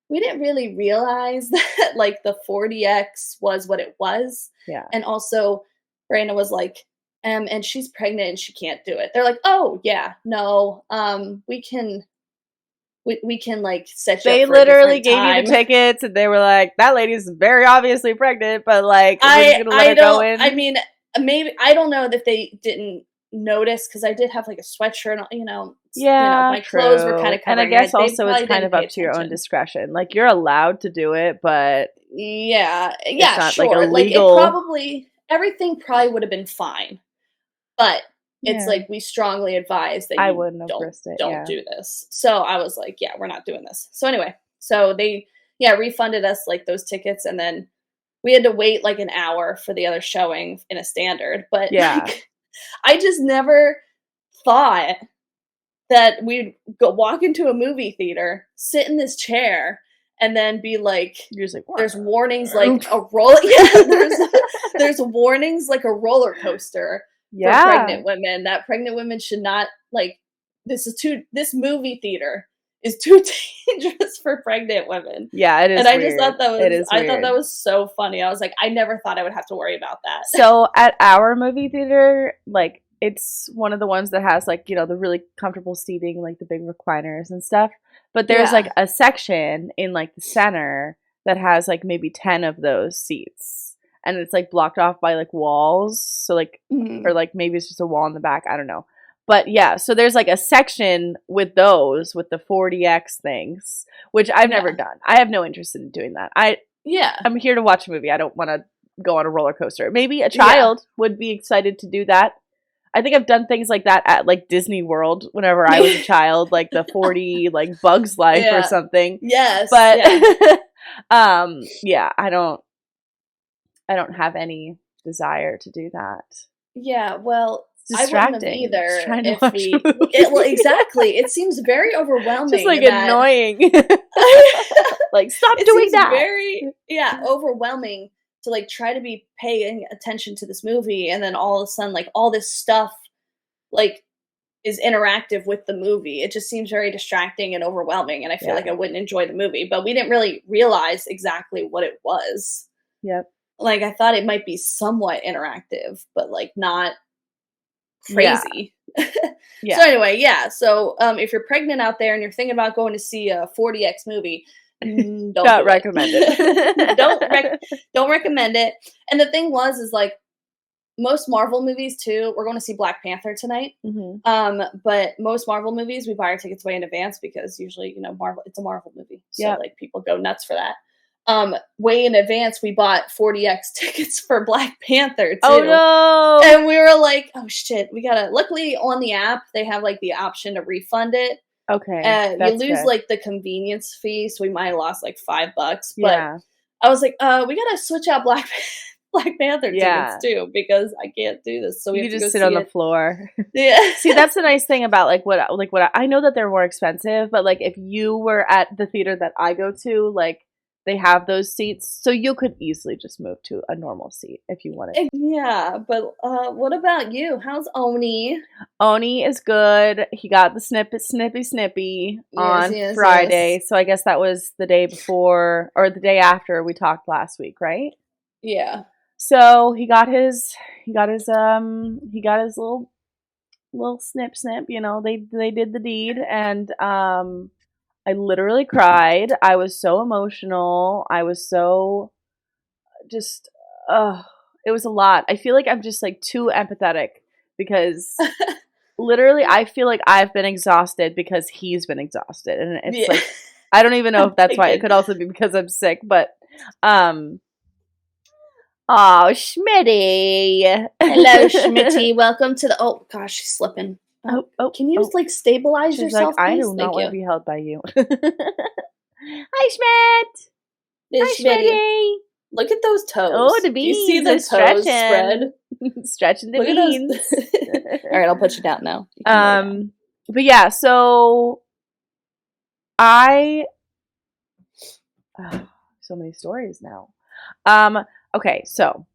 [SPEAKER 1] we didn't really realize that like the 40X was what it was.
[SPEAKER 2] Yeah.
[SPEAKER 1] And also Brandon was like, and she's pregnant and she can't do it. They're like, oh yeah, no, we can like set you
[SPEAKER 2] They
[SPEAKER 1] up for a
[SPEAKER 2] literally
[SPEAKER 1] different
[SPEAKER 2] gave you the
[SPEAKER 1] time.
[SPEAKER 2] tickets, and they were like, "That lady's very obviously pregnant, but, like, we're just gonna let
[SPEAKER 1] I
[SPEAKER 2] her go
[SPEAKER 1] don't I
[SPEAKER 2] in."
[SPEAKER 1] mean, maybe I don't know if they didn't notice because I did have like a sweatshirt on,
[SPEAKER 2] Yeah,
[SPEAKER 1] my clothes were kind
[SPEAKER 2] true.
[SPEAKER 1] of
[SPEAKER 2] And I
[SPEAKER 1] covering
[SPEAKER 2] guess
[SPEAKER 1] it. They
[SPEAKER 2] also it's
[SPEAKER 1] probably
[SPEAKER 2] kind
[SPEAKER 1] didn't
[SPEAKER 2] of
[SPEAKER 1] pay
[SPEAKER 2] up to your own
[SPEAKER 1] attention.
[SPEAKER 2] discretion. Like, you're allowed to do it, but
[SPEAKER 1] Yeah,
[SPEAKER 2] it's
[SPEAKER 1] yeah,
[SPEAKER 2] not, like, a
[SPEAKER 1] sure. Like it
[SPEAKER 2] legal.
[SPEAKER 1] probably everything probably would have been fine. But it's
[SPEAKER 2] Yeah.
[SPEAKER 1] like we strongly advise that
[SPEAKER 2] I
[SPEAKER 1] you
[SPEAKER 2] wouldn't have risked it,
[SPEAKER 1] don't
[SPEAKER 2] yeah.
[SPEAKER 1] do this. So I was like, yeah, we're not doing this. So anyway, so they refunded us like those tickets, and then we had to wait like an hour for the other showing in a standard. But
[SPEAKER 2] Yeah.
[SPEAKER 1] like I just never thought that we'd go walk into a movie theater, sit in this chair, and then be like,
[SPEAKER 2] You're just like,
[SPEAKER 1] there's
[SPEAKER 2] "Wow."
[SPEAKER 1] warnings like a roll yeah, there's warnings like a roller coaster for
[SPEAKER 2] Yeah.
[SPEAKER 1] pregnant women, that pregnant women should not like this movie theater is too dangerous for pregnant women.
[SPEAKER 2] Yeah, it
[SPEAKER 1] And
[SPEAKER 2] is
[SPEAKER 1] I just
[SPEAKER 2] weird.
[SPEAKER 1] thought that
[SPEAKER 2] It
[SPEAKER 1] was
[SPEAKER 2] is
[SPEAKER 1] I thought that
[SPEAKER 2] weird.
[SPEAKER 1] was so funny. I was like, I never thought I would have to worry about that.
[SPEAKER 2] So at our movie theater, like, it's one of the ones that has, like, the really comfortable seating, like the big recliners and stuff. But there's like
[SPEAKER 1] Yeah.
[SPEAKER 2] a section in like the center that has like maybe 10 of those seats. And it's like blocked off by like walls. So like, or
[SPEAKER 1] Mhm.
[SPEAKER 2] like maybe it's just a wall in the back. I don't know. But yeah, so there's like a section with the 40X things, which I've never
[SPEAKER 1] Yeah.
[SPEAKER 2] done. I have no interest in doing that.
[SPEAKER 1] Yeah.
[SPEAKER 2] I'm here to watch a movie. I don't want to go on a roller coaster. Maybe a
[SPEAKER 1] Yeah.
[SPEAKER 2] child would be excited to do that. I think I've done things like that at like Disney World whenever I was a child, like the 40 like Bugs Life or
[SPEAKER 1] Yeah.
[SPEAKER 2] something.
[SPEAKER 1] Yes.
[SPEAKER 2] But
[SPEAKER 1] Yeah.
[SPEAKER 2] yeah, I don't have any desire to do that.
[SPEAKER 1] Yeah, well,
[SPEAKER 2] It's
[SPEAKER 1] I wouldn't have
[SPEAKER 2] distracting. Just
[SPEAKER 1] either
[SPEAKER 2] trying to
[SPEAKER 1] if
[SPEAKER 2] watch a movie.
[SPEAKER 1] well, exactly. It seems very
[SPEAKER 2] Just
[SPEAKER 1] overwhelming
[SPEAKER 2] like
[SPEAKER 1] that
[SPEAKER 2] annoying. Like, stop
[SPEAKER 1] it
[SPEAKER 2] doing
[SPEAKER 1] seems
[SPEAKER 2] that.
[SPEAKER 1] very overwhelming to like try to be paying attention to this movie, and then all of a sudden like all this stuff like is interactive with the movie. It just seems very distracting and overwhelming, and I feel
[SPEAKER 2] Yeah.
[SPEAKER 1] like I wouldn't enjoy the movie, but we didn't really realize exactly what it was.
[SPEAKER 2] Yep.
[SPEAKER 1] Like I thought it might be somewhat interactive, but like not
[SPEAKER 2] Yeah.
[SPEAKER 1] crazy.
[SPEAKER 2] Yeah.
[SPEAKER 1] So anyway, yeah. So if you're pregnant out there and you're thinking about going to see a 40X movie, don't
[SPEAKER 2] Not
[SPEAKER 1] do
[SPEAKER 2] recommend
[SPEAKER 1] it.
[SPEAKER 2] it.
[SPEAKER 1] Don't recommend it. And the thing is like most Marvel movies too. We're going to see Black Panther tonight. But most Marvel movies we buy our tickets way in advance because usually Marvel, it's a Marvel movie, so like people go nuts for that. Way in advance, we bought 40X tickets for Black Panther too.
[SPEAKER 2] Oh no!
[SPEAKER 1] And we were like, oh shit, we gotta. Luckily, on the app, they have like the option to refund it.
[SPEAKER 2] Okay,
[SPEAKER 1] you lose
[SPEAKER 2] good.
[SPEAKER 1] like the convenience fee, so we might have lost like $5. But
[SPEAKER 2] Yeah.
[SPEAKER 1] I was like, we gotta switch out Black Panther tickets too because I can't do this. So we have to
[SPEAKER 2] just
[SPEAKER 1] go
[SPEAKER 2] sit on the floor.
[SPEAKER 1] Yeah.
[SPEAKER 2] See, that's the nice thing about what I know that they're more expensive, but like if you were at the theater that I go to, like they have those seats, so you could easily just move to a normal seat if you wanted.
[SPEAKER 1] Yeah, but what about you? How's Oni?
[SPEAKER 2] Oni is good. He got the snippy on
[SPEAKER 1] Yes,
[SPEAKER 2] Friday,
[SPEAKER 1] yes.
[SPEAKER 2] so I guess that was the day before or the day after we talked last week, right?
[SPEAKER 1] Yeah.
[SPEAKER 2] So he got his little snip. They did the deed, and I literally cried. I was so emotional. I was so just, it was a lot. I feel like I'm just like too empathetic because literally I feel like I've been exhausted because he's been exhausted. And it's like, I don't even know if that's why. It could also be because I'm sick, but, oh, Schmitty.
[SPEAKER 1] Hello, Schmitty. Welcome to the, oh gosh, she's slipping. Can you just like stabilize yourself,
[SPEAKER 2] like,
[SPEAKER 1] please?
[SPEAKER 2] I do not want to be held by you. Hi, Schmidt.
[SPEAKER 1] Hi, Schmitty. Look at those toes.
[SPEAKER 2] Oh, the beans. Do you see the toes spread? Stretching the beans.
[SPEAKER 1] All right, I'll put you down now.
[SPEAKER 2] But yeah, so so many stories now. Okay, so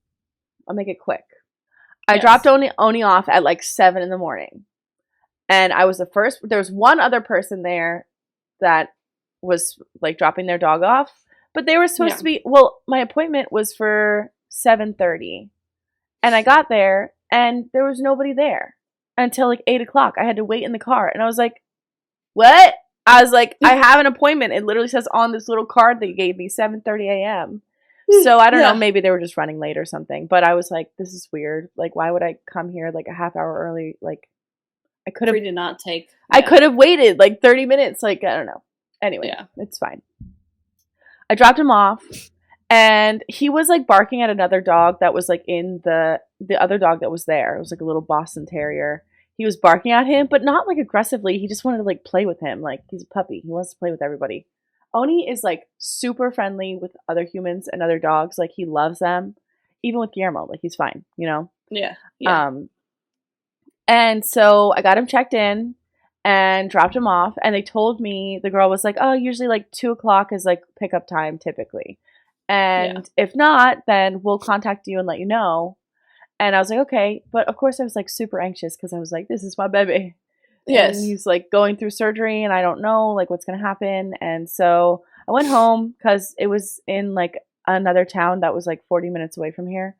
[SPEAKER 2] I'll make it quick. I dropped Oni off at like 7 a.m. And I was the first. There was one other person there that was like dropping their dog off. But they were supposed to be, well, my appointment was for 7:30. And I got there and there was nobody there until like 8 o'clock. I had to wait in the car. And I was like, what? I was like, I have an appointment. It literally says on this little card that you gave me, 7:30 a.m. So I don't know, maybe they were just running late or something. But I was like, this is weird. Like, why would I come here like a half hour early? Like, I could have. I could have waited like 30 minutes. Like, I don't know. Anyway, it's fine. I dropped him off, and he was like barking at another dog that was like in the other dog that was there. It was like a little Boston Terrier. He was barking at him, but not like aggressively. He just wanted to like play with him. Like, he's a puppy. He wants to play with everybody. Oni is like super friendly with other humans and other dogs. Like, he loves them. Even with Guillermo, like, he's fine, you know?
[SPEAKER 1] Yeah.
[SPEAKER 2] And so I got him checked in and dropped him off. And they told me, the girl was like, oh, usually like 2 o'clock is like pickup time typically. And if not, then we'll contact you and let you know. And I was like, okay. But of course I was like super anxious because I was like, this is my baby. Yes. And he's like going through surgery and I don't know like what's going to happen. And so I went home because it was in like another town that was like 40 minutes away from here.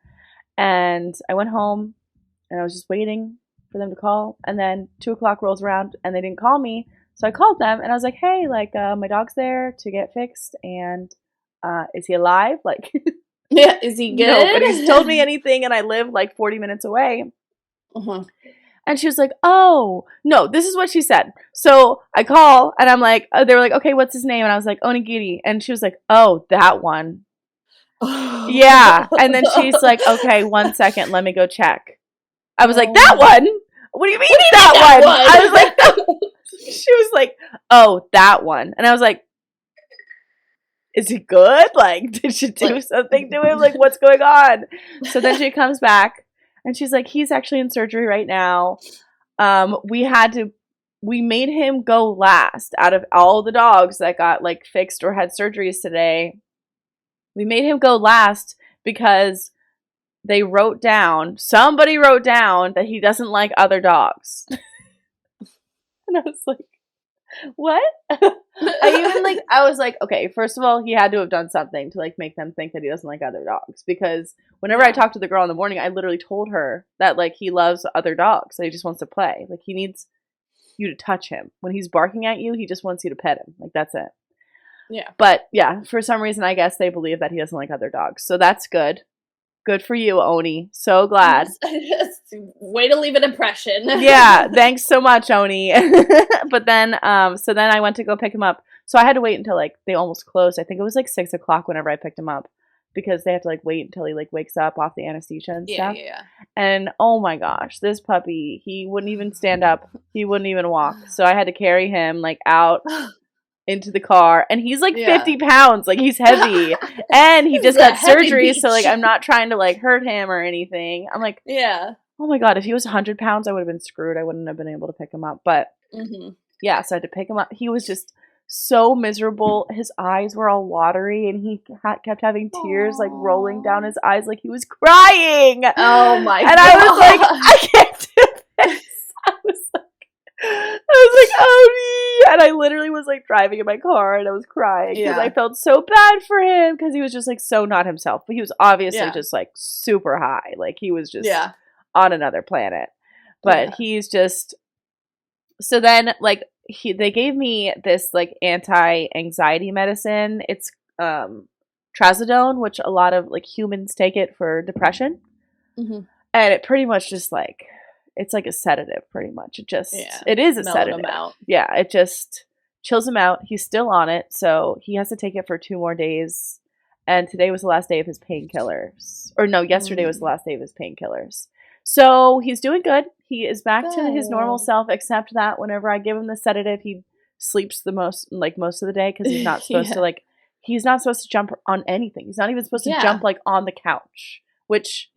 [SPEAKER 2] And I went home and I was just waiting for them to call. And then 2 o'clock rolls around and they didn't call me. So I called them and I was like, hey, like my dog's there to get fixed. And is he alive? Like,
[SPEAKER 1] yeah, is he good?
[SPEAKER 2] Nobody's told me anything and I live like 40 minutes away. And she was like, oh, no, this is what she said. So I call and I'm like, they were like, okay, what's his name? And I was like, Onigiri. And she was like, oh, that one. Yeah. And then she's like, okay, 1 second. Let me go check. I was like, that one? What do you mean that one? I was like, no. She was like, oh, that one. And I was like, is he good? Like, did she do something to him? Like, what's going on? So then she comes back and she's like, he's actually in surgery right now. We made him go last out of all the dogs that got like fixed or had surgeries today. We made him go last because somebody wrote down that he doesn't like other dogs. And I was like, what? I was like, okay, first of all, he had to have done something to like make them think that he doesn't like other dogs, because whenever I talked to the girl in the morning, I literally told her that like he loves other dogs, that he just wants to play. Like, he needs you to touch him. When he's barking at you, he just wants you to pet him. Like, that's it.
[SPEAKER 1] Yeah.
[SPEAKER 2] But yeah, for some reason, I guess they believe that he doesn't like other dogs. So that's good. Good for you, Oni. So glad.
[SPEAKER 1] Way to leave an impression.
[SPEAKER 2] Yeah, thanks so much, Oni. But then, so then I went to go pick him up. So I had to wait until like they almost closed. I think it was like 6 o'clock whenever I picked him up, because they have to like wait until he like wakes up off the anesthesia and stuff.
[SPEAKER 1] Yeah.
[SPEAKER 2] And oh my gosh, this puppy, he wouldn't even stand up. He wouldn't even walk. So I had to carry him like out into the car, and he's like 50 pounds, like he's heavy, and he just got surgery, so like I'm not trying to like hurt him or anything. I'm like, oh my god, if he was 100 pounds, I would have been screwed. I wouldn't have been able to pick him up. But yeah, so I had to pick him up. He was just so miserable. His eyes were all watery, and he kept having tears like rolling down his eyes, like he was crying.
[SPEAKER 1] Oh my god.
[SPEAKER 2] And I was like, I can't do this. I was like, oh, and I literally was like driving in my car and I was crying because I felt so bad for him, because he was just like so not himself. But he was obviously just like super high. Like, he was just on another planet. But he's just, So then, like, they gave me this, like, anti-anxiety medicine. It's trazodone, which a lot of, like, humans take it for depression.
[SPEAKER 1] Mm-hmm.
[SPEAKER 2] And it pretty much just, like, it's like a sedative, pretty much. It is a sedative.
[SPEAKER 1] Him out.
[SPEAKER 2] Yeah, it just chills him out. He's still on it, so he has to take it for 2 more days. And today was the last day of his painkillers. Or no, yesterday was the last day of his painkillers. So he's doing good. He is back to his normal self, except that whenever I give him the sedative, he sleeps the most of the day because he's not supposed to, like, he's not supposed to jump on anything. He's not even supposed to jump, like, on the couch, which,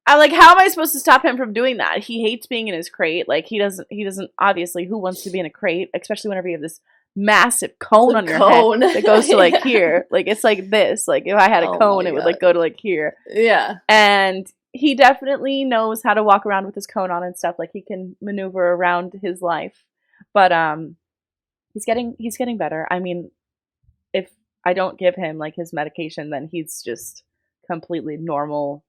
[SPEAKER 2] I'm like, how am I supposed to stop him from doing that? He hates being in his crate. Like, he doesn't, obviously, who wants to be in a crate, especially whenever you have this massive cone on your head that goes to, like, here. Like, it's like this. Like, if I had a cone, it would, like, go to, like, here.
[SPEAKER 1] Yeah.
[SPEAKER 2] And he definitely knows how to walk around with his cone on and stuff. Like, he can maneuver around his life. But he's getting better. I mean, if I don't give him, like, his medication, then he's just completely normal,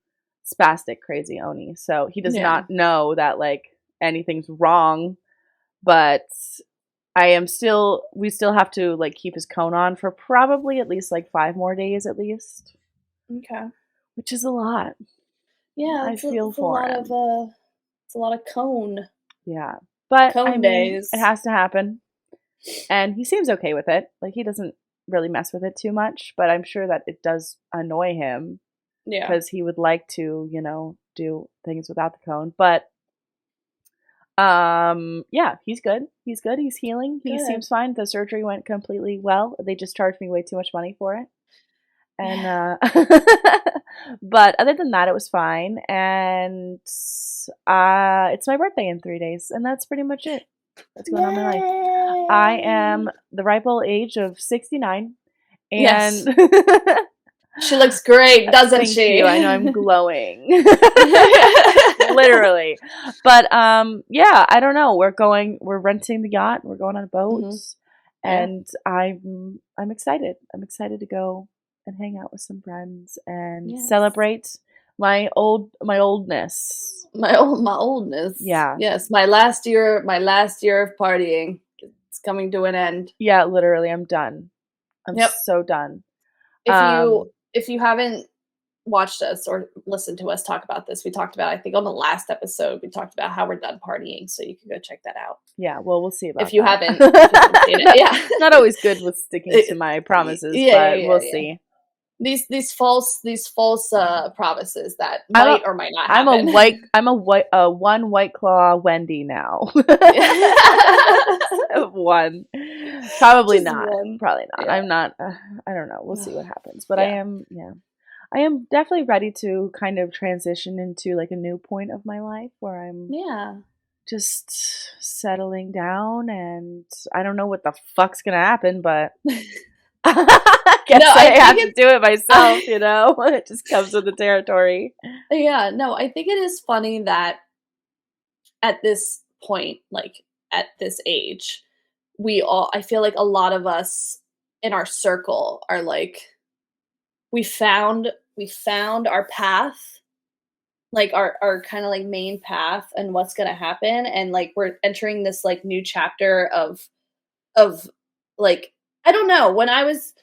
[SPEAKER 2] spastic, crazy Oni. So he does not know that, like, anything's wrong. But we still have to, like, keep his cone on for probably at least, like, 5 more days at least.
[SPEAKER 1] Okay.
[SPEAKER 2] Which is a lot.
[SPEAKER 1] Yeah,
[SPEAKER 2] I feel for him.
[SPEAKER 1] It's a lot of cone.
[SPEAKER 2] Yeah. But
[SPEAKER 1] cone days.
[SPEAKER 2] It has to happen. And he seems okay with it. Like, he doesn't really mess with it too much, but I'm sure that it does annoy him. Yeah. Because he would like to, do things without the cone. But yeah, he's good. He's good. He's healing. He seems fine. The surgery went completely well. They just charged me way too much money for it. And but other than that, it was fine. And it's my birthday in 3 days, and that's pretty much it. That's going on in my life. I am the ripe old age of 69, and yes.
[SPEAKER 1] She looks great, doesn't
[SPEAKER 2] Thank
[SPEAKER 1] she?
[SPEAKER 2] You. I know I'm glowing, literally. But yeah, I don't know. We're renting the yacht. We're going on a boat, and I'm excited. I'm excited to go and hang out with some friends and celebrate my oldness.
[SPEAKER 1] My oldness.
[SPEAKER 2] Yeah.
[SPEAKER 1] Yes, my last year of partying. It's coming to an end.
[SPEAKER 2] Yeah, literally, I'm done. I'm so done.
[SPEAKER 1] If you haven't watched us or listened to us talk about this, we talked about, I think on the last episode, we talked about how we're done partying, so you can go check that out.
[SPEAKER 2] Yeah, well, we'll see about
[SPEAKER 1] if you
[SPEAKER 2] that.
[SPEAKER 1] Haven't seen it. Yeah.
[SPEAKER 2] Not always good with sticking to my promises, but we'll see.
[SPEAKER 1] These false promises that might or might not happen.
[SPEAKER 2] I'm a one White Claw Wendy now. One. Probably just not. One. Probably not. Yeah. I'm not. I don't know. We'll see what happens. But I am definitely ready to kind of transition into, like, a new point of my life where I'm just settling down, and I don't know what the fuck's gonna happen, but I have to do it myself, It just comes with the territory.
[SPEAKER 1] Yeah, no, I think it is funny that at this point, like, at this age, I feel like a lot of us in our circle are like, we found our path, like our kind of, like, main path and what's going to happen. And, like, we're entering this, like, new chapter of like, I don't know, when I was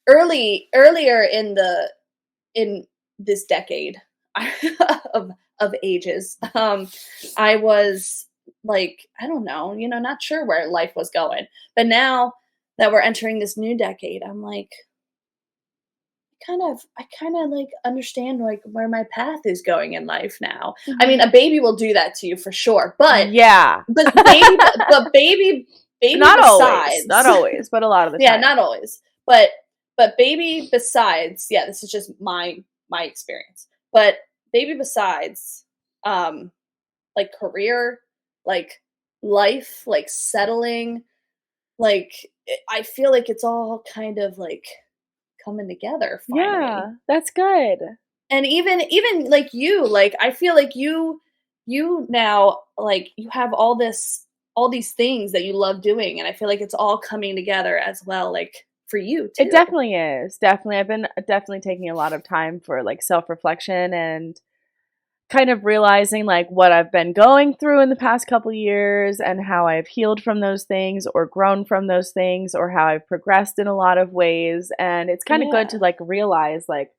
[SPEAKER 1] earlier in this decade of ages, I was like, I don't know, not sure where life was going. But now that we're entering this new decade, I'm like, I kind of like understand, like, where my path is going in life now. Mm-hmm. I mean, a baby will do that to you for sure, but baby
[SPEAKER 2] not
[SPEAKER 1] besides,
[SPEAKER 2] not always, but a lot of the time.
[SPEAKER 1] Yeah, not always, but baby besides, this is just my experience. But baby besides, like, career, like, life, like, settling, like, I feel like it's all kind of, like, coming together finally.
[SPEAKER 2] Yeah, that's good.
[SPEAKER 1] And even like you, like, I feel like you now, like, you have all these things that you love doing, and I feel like it's all coming together as well, like, for you too.
[SPEAKER 2] It definitely is. Definitely. I've been definitely taking a lot of time for, like, self-reflection, and kind of realizing like what I've been going through in the past couple years and how I've healed from those things or grown from those things or how I've progressed in a lot of ways. And it's kind of good to like realize like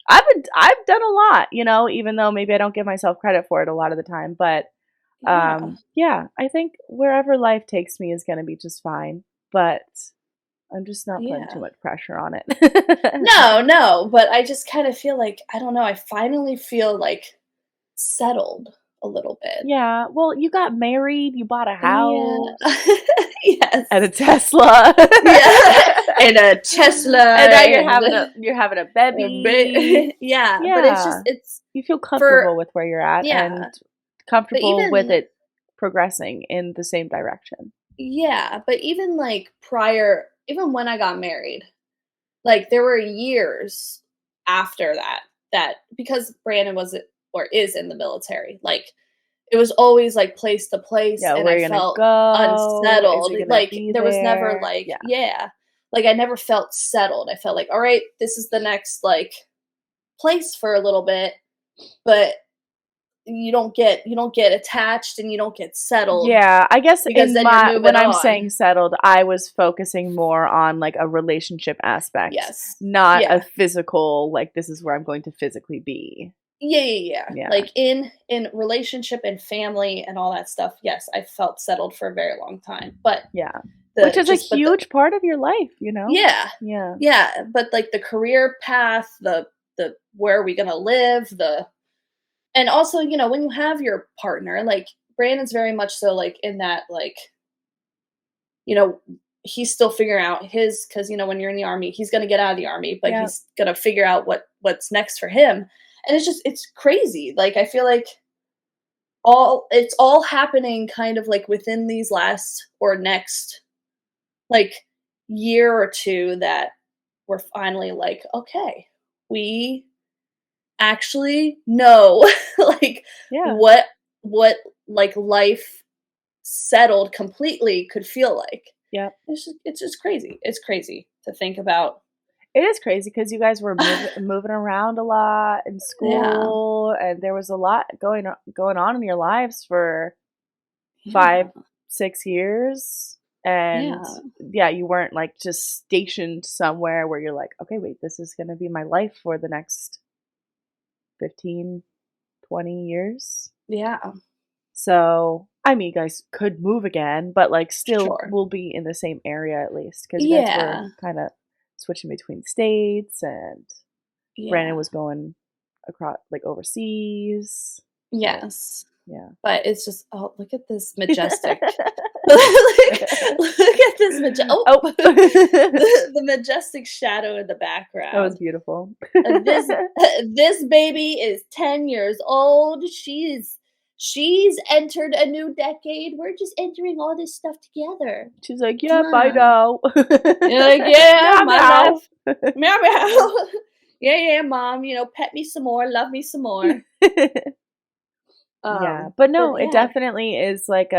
[SPEAKER 2] I've done a lot, you know, even though maybe I don't give myself credit for it a lot of the time. But yeah, I think wherever life takes me is going to be just fine. But I'm just not putting too much pressure on it.
[SPEAKER 1] No, but I just kind of feel like, I don't know, I finally feel like settled a little bit.
[SPEAKER 2] Yeah, well, you got married, you bought a house.
[SPEAKER 1] Yeah. Yes.
[SPEAKER 2] And a Tesla.
[SPEAKER 1] Yeah. And a Tesla.
[SPEAKER 2] And now you're having a baby.
[SPEAKER 1] Yeah. But it's
[SPEAKER 2] you feel comfortable with where you're at and comfortable with it progressing in the same direction.
[SPEAKER 1] Yeah, but even like even when I got married, like there were years after that because Brandon is in the military, like it was always like place to place, and I felt unsettled. Like there was never like like I never felt settled. I felt like, all right, this is the next like place for a little bit, but you don't get attached and you don't get settled.
[SPEAKER 2] Yeah, I guess when I'm saying settled, I was focusing more on like a relationship aspect.
[SPEAKER 1] Yes.
[SPEAKER 2] Not a physical, like this is where I'm going to physically be.
[SPEAKER 1] Yeah. Like in relationship and family and all that stuff, yes, I felt settled for a very long time. But
[SPEAKER 2] which is a huge part of your life, you know?
[SPEAKER 1] Yeah. But like the career path, the where are we gonna live, and also, you know, when you have your partner, like Brandon's very much so like in that, like, you know, he's still figuring out because, you know, when you're in the army, he's going to get out of the army, but he's going to figure out what's next for him. And it's crazy. Like, I feel like it's all happening kind of like within these last or next like year or two that we're finally like, okay, we actually know like what like life settled completely could feel like. It's just crazy. It's crazy to think about.
[SPEAKER 2] It is crazy because you guys were moving around a lot in school, and there was a lot going on in your lives for 5-6 years. And you weren't like just stationed somewhere where you're like, okay, wait, this is going to be my life for the next 15, 20 years.
[SPEAKER 1] Yeah.
[SPEAKER 2] So, I mean, you guys could move again, but like still will be in the same area at least because you guys were kind of switching between states, and Brandon was going across like overseas.
[SPEAKER 1] Yes.
[SPEAKER 2] Yeah.
[SPEAKER 1] But it's just, oh, look at this majestic. look at this the majestic shadow in the background.
[SPEAKER 2] That was beautiful.
[SPEAKER 1] This baby is 10 years old. She's entered a new decade. We're just entering all this stuff together.
[SPEAKER 2] She's like, yep, I know.
[SPEAKER 1] You're like, yeah, my life. Meow, meow. Yeah, mom. You know, pet me some more. Love me some more.
[SPEAKER 2] But no, it definitely is like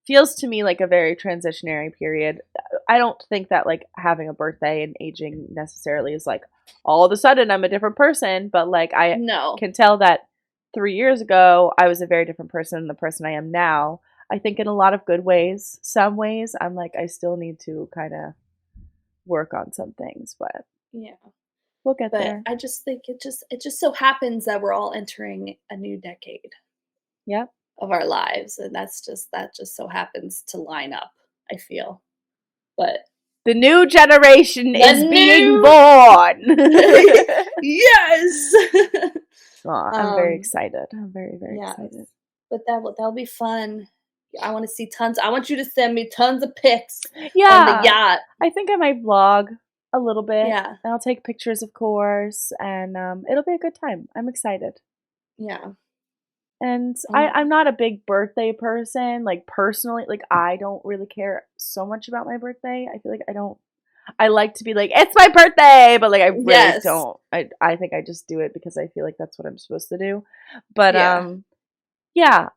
[SPEAKER 2] feels to me like a very transitionary period. I don't think that like having a birthday and aging necessarily is like all of a sudden I'm a different person, but like I can tell that 3 years ago I was a very different person than the person I am now. I think in a lot of good ways. Some ways I'm like I still need to kind of work on some things, but we'll get there.
[SPEAKER 1] I just think it just so happens that we're all entering a new decade. Of our lives, and that just so happens to line up, I feel. But
[SPEAKER 2] the new generation is being born.
[SPEAKER 1] Yes.
[SPEAKER 2] I'm very excited. I'm very, very excited.
[SPEAKER 1] But that'll be fun. I want to see tons. I want you to send me tons of pics on the yacht.
[SPEAKER 2] I think I might vlog a little bit.
[SPEAKER 1] Yeah.
[SPEAKER 2] And I'll take pictures, of course, and it'll be a good time. I'm excited.
[SPEAKER 1] Yeah.
[SPEAKER 2] And I'm not a big birthday person. Like, personally, like, I don't really care so much about my birthday. I feel like I like to be like, it's my birthday, but like, I really don't. I think I just do it because I feel like that's what I'm supposed to do. But, I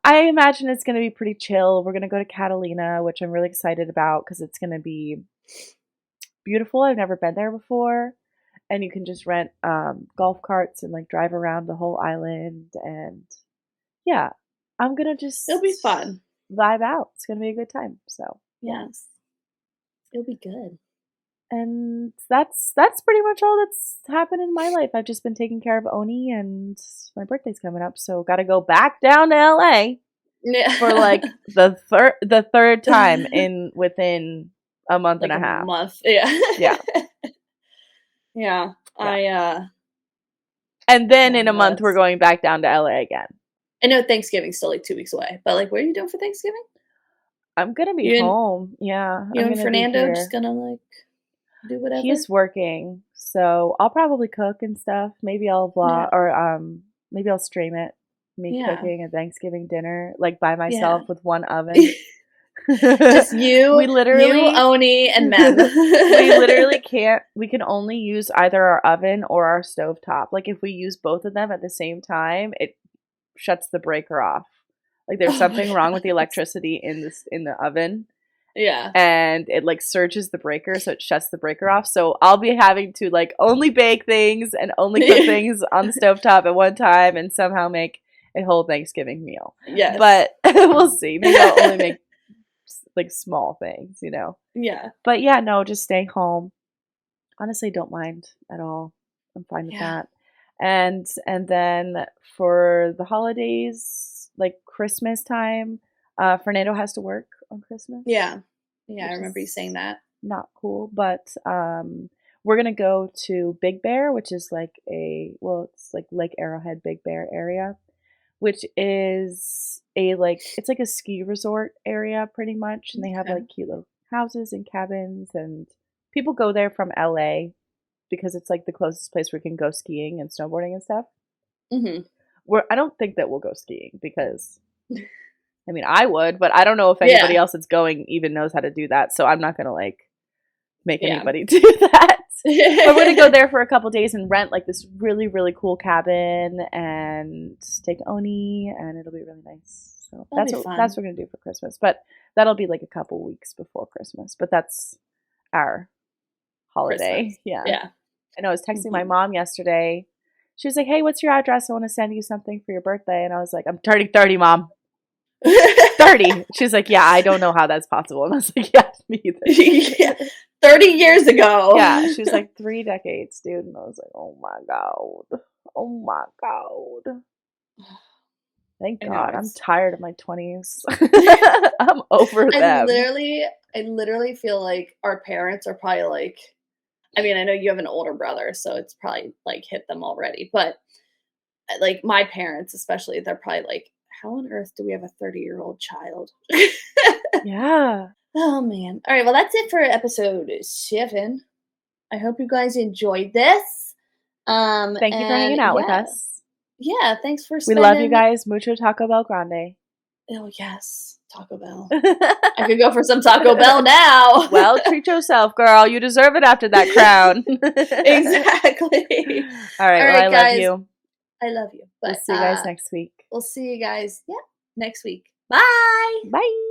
[SPEAKER 2] imagine it's going to be pretty chill. We're going to go to Catalina, which I'm really excited about because it's going to be beautiful. I've never been there before. and you can just rent golf carts and like drive around the whole island. And yeah, I'm gonna just
[SPEAKER 1] It'll be fun.
[SPEAKER 2] Vibe out. It's gonna be a good time. So
[SPEAKER 1] yes, it'll be good.
[SPEAKER 2] And that's pretty much all that's happened in my life. I've just been taking care of Oni, and my birthday's coming up, so got to go back down to LA for like the third time within a month
[SPEAKER 1] like
[SPEAKER 2] and a half.
[SPEAKER 1] Month, yeah,
[SPEAKER 2] yeah,
[SPEAKER 1] yeah.
[SPEAKER 2] And then in a month we're going back down to LA again.
[SPEAKER 1] I know Thanksgiving's still like 2 weeks away, but like, what are you doing for Thanksgiving?
[SPEAKER 2] I'm gonna be home. Yeah,
[SPEAKER 1] you and Fernando just gonna like do whatever.
[SPEAKER 2] He's working, so I'll probably cook and stuff. Maybe I'll vlog or maybe I'll stream it. Me cooking a Thanksgiving dinner like by myself with one oven.
[SPEAKER 1] Just you, Oni, and Mem.
[SPEAKER 2] We literally can't. We can only use either our oven or our stovetop. Like if we use both of them at the same time, it shuts the breaker off. Like there's something wrong with the electricity in the oven.
[SPEAKER 1] Yeah.
[SPEAKER 2] And it like surges the breaker, so it shuts the breaker off. So I'll be having to like only bake things and only cook things on the stovetop at one time and somehow make a whole Thanksgiving meal.
[SPEAKER 1] Yes.
[SPEAKER 2] But we'll see. Maybe I'll only make like small things, you know?
[SPEAKER 1] Yeah.
[SPEAKER 2] But yeah, no, just stay home. Honestly, don't mind at all. I'm fine with that. And then for the holidays, like Christmas time, Fernando has to work on Christmas.
[SPEAKER 1] Yeah. Yeah, I remember you saying that.
[SPEAKER 2] Not cool, but we're gonna go to Big Bear, which is like it's like Lake Arrowhead, Big Bear area, which is it's like a ski resort area pretty much, and they have like cute little houses and cabins, and people go there from LA because it's like the closest place where you can go skiing and snowboarding and stuff.
[SPEAKER 1] Mm-hmm.
[SPEAKER 2] I don't think that we'll go skiing because. I mean, I would, but I don't know if anybody else that's going even knows how to do that. So I'm not going to like make anybody do that. But we're going to go there for a couple days and rent like this really, really cool cabin and take Oni, and it'll be really nice. So that's what we're going to do for Christmas. But that'll be like a couple weeks before Christmas. But that's our holiday.
[SPEAKER 1] Christmas.
[SPEAKER 2] Yeah. I know I was texting my mom yesterday. She was like, hey, what's your address? I want to send you something for your birthday. And I was like, I'm turning 30, Mom. 30. She's like, yeah, I don't know how that's possible. And I was like, yeah, me either.
[SPEAKER 1] 30 years ago.
[SPEAKER 2] Yeah, she was like 3 decades, dude. And I was like, oh my god. Thank God. I'm tired of my 20s. I'm over them.
[SPEAKER 1] I literally feel like our parents are probably like, I mean, I know you have an older brother, so it's probably like hit them already, but like my parents especially, they're probably like, how on earth do we have a 30-year-old child?
[SPEAKER 2] Yeah.
[SPEAKER 1] Oh, man. All right. Well, that's it for episode 7. I hope you guys enjoyed this.
[SPEAKER 2] Thank you for hanging out with us.
[SPEAKER 1] Yeah. Thanks for
[SPEAKER 2] We love you guys. Mucho Taco Bell Grande.
[SPEAKER 1] Oh, yes. Taco Bell. I could go for some Taco Bell now.
[SPEAKER 2] Well, treat yourself, girl. You deserve it after that crown.
[SPEAKER 1] Exactly.
[SPEAKER 2] All right. Well, I love you.
[SPEAKER 1] I love you. But
[SPEAKER 2] we'll see you guys next week.
[SPEAKER 1] We'll see you guys, next week. Bye.
[SPEAKER 2] Bye.